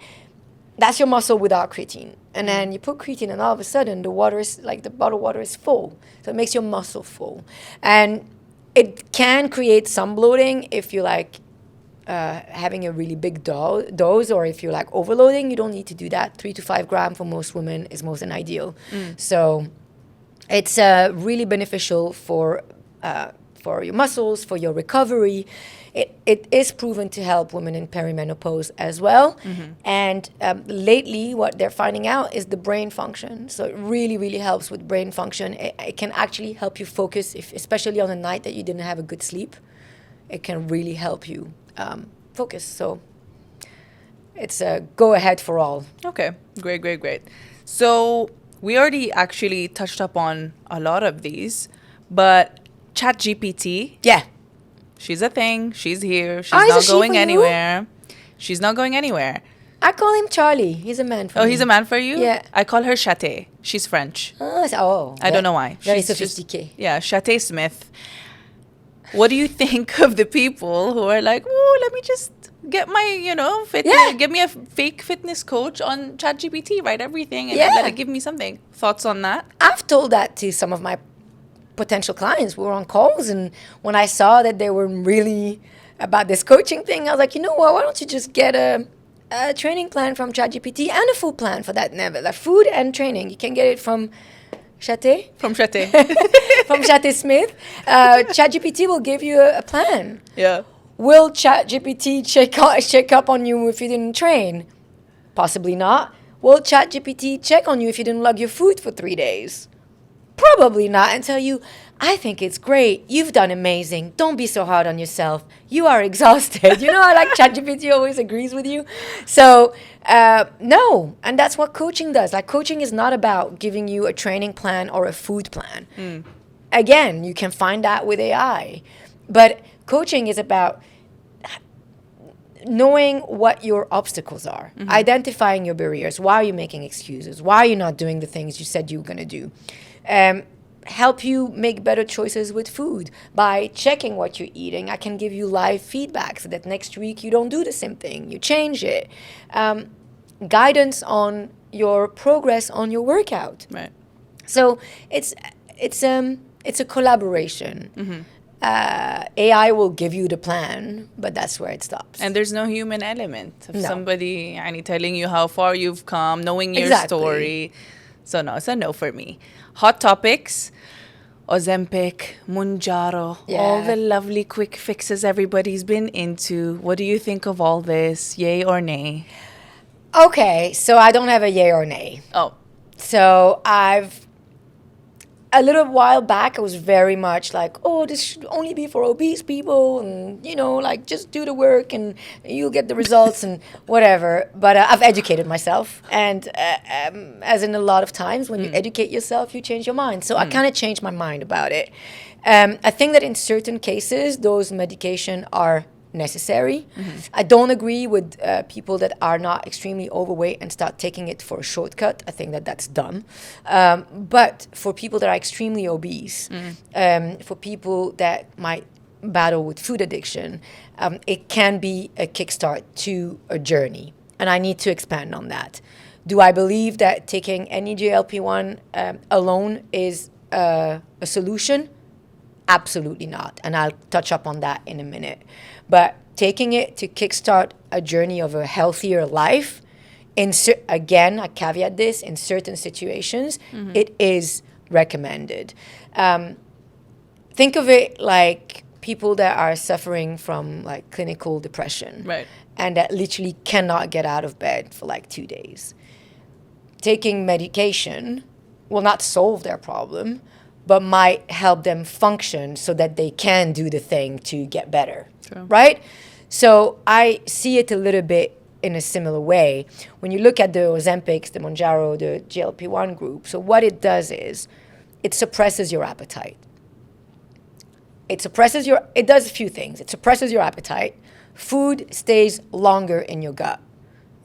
that's your muscle without creatine. And then you put creatine and all of a sudden the bottled water is full. So it makes your muscle full. And it can create some bloating if you having a really big dose, or if you're overloading. You don't need to do that. 3 to 5 grams for most women is most an ideal. So it's really beneficial for your muscles, for your recovery. It is proven to help women in perimenopause as well. Mm-hmm. And lately, what they're finding out is the brain function. So it really, really helps with brain function. It can actually help you focus, especially on a night that you didn't have a good sleep. It can really help you focus. So it's a go-ahead for all. Okay, great. So we already actually touched upon a lot of these, but ChatGPT. Yeah. She's a thing. She's here. She's not going anywhere. She's not going anywhere. I call him Charlie. He's a man for me. Oh, he's a man for you? Yeah. I call her Chate. She's French. I don't know why. Very sophisticated. Chate Smith. What do you think of the people who are like, oh, let me just get my, fitness, give me a fake fitness coach on ChatGPT, write everything, and let it give me something. Thoughts on that? I've told that to some of my potential clients. We were on calls, and when I saw that they were really about this coaching thing, I was like, you know what, why don't you just get a training plan from ChatGPT and a food plan for that matter, like food and training. You can get it from Chate. From Chate. From Chate Smith. ChatGPT will give you a plan. Yeah. Will ChatGPT check up on you if you didn't train? Possibly not. Will ChatGPT check on you if you didn't log your food for 3 days? Probably not, and tell you, I think it's great. You've done amazing. Don't be so hard on yourself. You are exhausted. I like ChatGPT always agrees with you. So, no. And that's what coaching does. Like, coaching is not about giving you a training plan or a food plan. Again, you can find that with AI. But coaching is about knowing what your obstacles are, identifying your barriers. Why are you making excuses? Why are you not doing the things you said you were going to do? Help you make better choices with food by checking what you're eating. I can give you live feedback so that next week you don't do the same thing. You change it. Guidance on your progress on your workout. Right. So it's a collaboration. AI will give you the plan, but that's where it stops. And there's no human element of No. somebody يعني, telling you how far you've come, knowing your Exactly. story. So no, it's a no for me. Hot topics, Ozempic, Mounjaro, all Yeah. the lovely quick fixes everybody's been into. What do you think of all this? Yay or nay? Okay, so I don't have a yay or nay. Oh, So a little while back, I was very much like, oh, this should only be for obese people, and like just do the work and you'll get the results and whatever. But I've educated myself, and as in a lot of times, when you educate yourself, you change your mind. So I kind of changed my mind about it. I think that in certain cases, those medication are necessary. I don't agree with people that are not extremely overweight and start taking it for a shortcut. I think that that's dumb. But for people that are extremely obese, for people that might battle with food addiction, it can be a kickstart to a journey. And I need to expand on that. Do I believe that taking any GLP-1 alone is a solution? Absolutely not. And I'll touch up on that in a minute. But taking it to kickstart a journey of a healthier life, again, I caveat this, in certain situations, it is recommended. Think of it like people that are suffering from like clinical depression. Right. And that literally cannot get out of bed for like 2 days. Taking medication will not solve their problem, but might help them function so that they can do the thing to get better, right? So I see it a little bit in a similar way. When you look at the Ozempics, the Mounjaro, the GLP-1 group, so what it does is it suppresses your appetite. It does a few things. It suppresses your appetite. Food stays longer in your gut.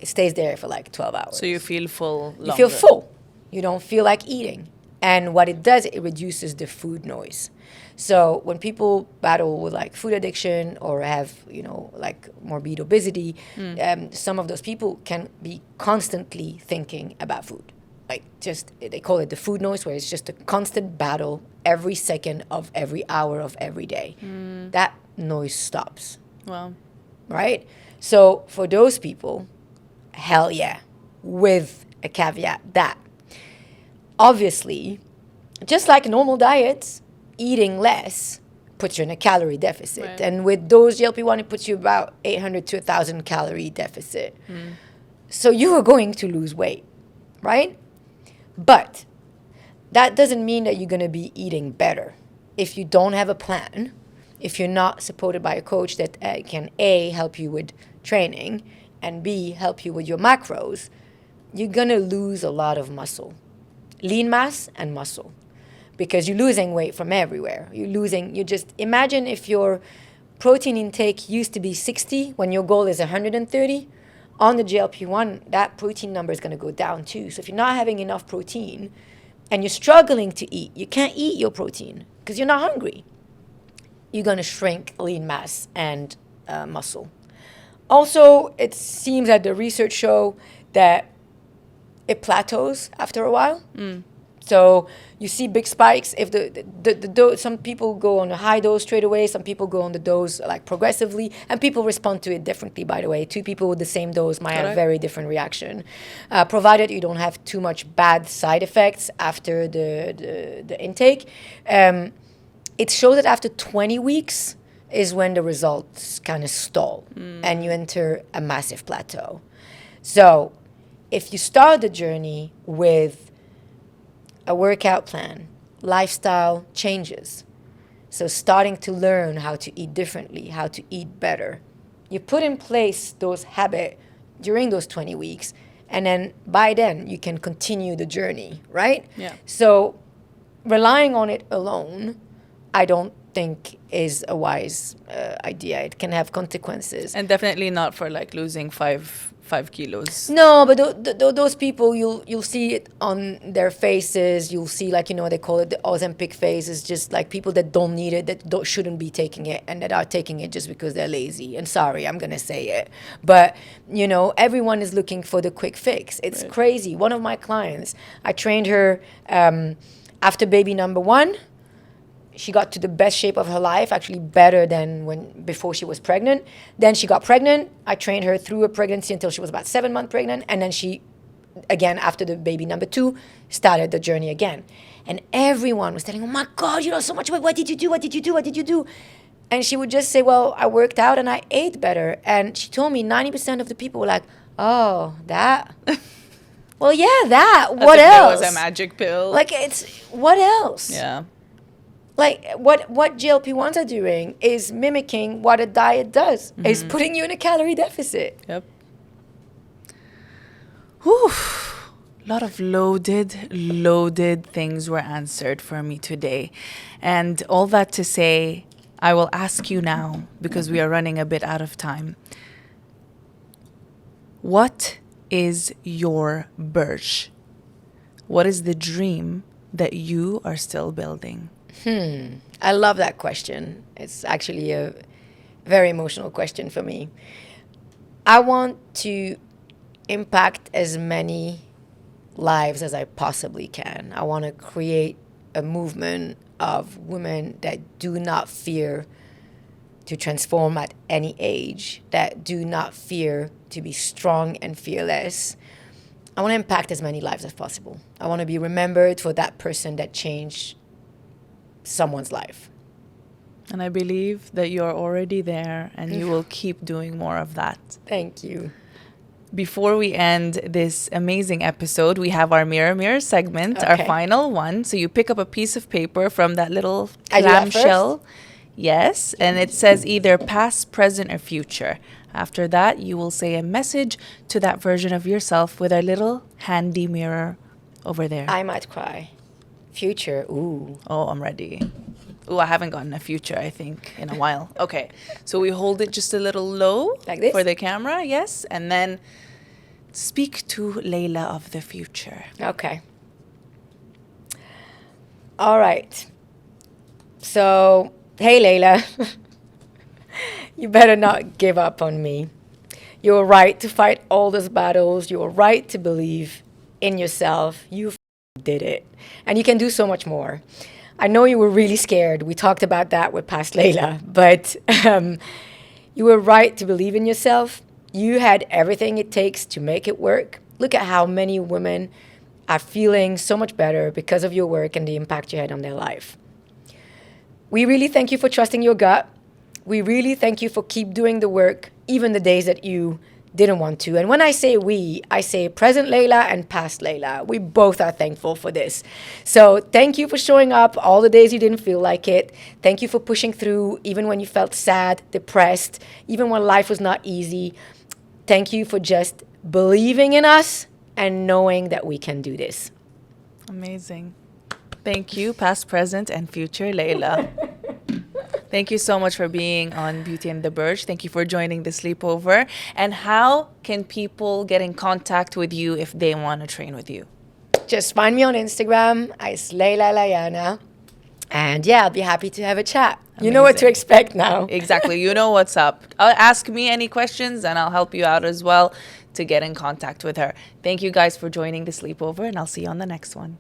It stays there for like 12 hours. so you feel full longer. You feel full. You don't feel like eating. And what it does, it reduces the food noise. So when people battle with like food addiction or have, like morbid obesity, some of those people can be constantly thinking about food. Like they call it the food noise, where it's just a constant battle every second of every hour of every day. That noise stops. Wow. Right? So for those people, hell yeah, with a caveat that obviously, just like normal diets, eating less puts you in a calorie deficit. Right. And with those GLP-1, it puts you about 800 to 1,000 calorie deficit. So you are going to lose weight, right? But that doesn't mean that you're going to be eating better. If you don't have a plan, if you're not supported by a coach that can A, help you with training, and B, help you with your macros, you're going to lose a lot of muscle. Lean mass and muscle, because you're losing weight from everywhere. Imagine if your protein intake used to be 60 when your goal is 130. On the GLP-1, that protein number is going to go down too. So if you're not having enough protein and you're struggling to eat, you can't eat your protein because you're not hungry. You're going to shrink lean mass and muscle. Also, it seems that the research show that it plateaus after a while. So you see big spikes. If the dose, some people go on a high dose straight away. Some people go on the dose like progressively, and people respond to it differently. By the way, two people with the same dose might have a very different reaction, provided you don't have too much bad side effects after the intake. It shows that after 20 weeks is when the results kind of stall, and you enter a massive plateau. So if you start the journey with a workout plan, lifestyle changes, so starting to learn how to eat differently, how to eat better, you put in place those habits during those 20 weeks, and then by then you can continue the journey, right? Yeah. So relying on it alone, I don't think is a wise idea. It can have consequences. And definitely not for like losing 5 kilos. No, but those people, you'll see it on their faces. You'll see, like, they call it the Ozempic phase. It's just like people that don't need it, that shouldn't be taking it, and that are taking it just because they're lazy. And sorry, I'm going to say it. But, everyone is looking for the quick fix. It's crazy. One of my clients, I trained her after baby number 1. she got to the best shape of her life, actually better than before she was pregnant. Then she got pregnant. I trained her through a pregnancy until she was about 7 months pregnant. And then she, again, after the baby number 2, started the journey again. And everyone was telling, oh my God, you know so much. What did you do? What did you do? What did you do? And she would just say, well, I worked out and I ate better. And she told me 90% of the people were like, oh, that? Well, yeah, that. What else? That was a magic pill. Like, it's, what else? Yeah. Like, what GLP-1s are doing is mimicking what a diet does. Mm-hmm. It's putting you in a calorie deficit. Yep. Whew. A lot of loaded things were answered for me today. And all that to say, I will ask you now, because we are running a bit out of time. What is your Burj? What is the dream that you are still building? I love that question. It's actually a very emotional question for me. I want to impact as many lives as I possibly can. I want to create a movement of women that do not fear to transform at any age, that do not fear to be strong and fearless. I want to impact as many lives as possible. I want to be remembered for that person that changed someone's life. And I believe that you're already there and you will keep doing more of that. Thank you. Before we end this amazing episode, we have our Mirror segment, our final one. So you pick up a piece of paper from that little clamshell. Yes, and it says either past, present, or future. After that, you will say a message to that version of yourself with a little handy mirror over there. I might cry. Future, ooh. Oh, I'm ready. Ooh, I haven't gotten a future, I think, in a while. Okay, so we hold it just a little low. Like this? For the camera, yes. And then speak to Leila of the future. Okay. All right. So, hey, Leila. You better not give up on me. You're right to fight all those battles. You're right to believe in yourself. You did it. And you can do so much more. I know you were really scared. We talked about that with past Leila. But you were right to believe in yourself. You had everything it takes to make it work. Look at how many women are feeling so much better because of your work and the impact you had on their life. We really thank you for trusting your gut. We really thank you for keep doing the work, even the days that you didn't want to. And when I say we, I say present Leila and past Leila. We both are thankful for this. So thank you for showing up all the days you didn't feel like it. Thank you for pushing through, even when you felt sad, depressed, even when life was not easy. Thank you for just believing in us and knowing that we can do this. Amazing. Thank you, past, present, and future Leila. Thank you so much for being on Beauty and the Burj. Thank you for joining the sleepover. And how can people get in contact with you if they want to train with you? Just find me on Instagram. It's Leila Layana. And yeah, I'll be happy to have a chat. Amazing. You know what to expect now. Exactly. You know what's up. Ask me any questions and I'll help you out as well to get in contact with her. Thank you guys for joining the sleepover and I'll see you on the next one.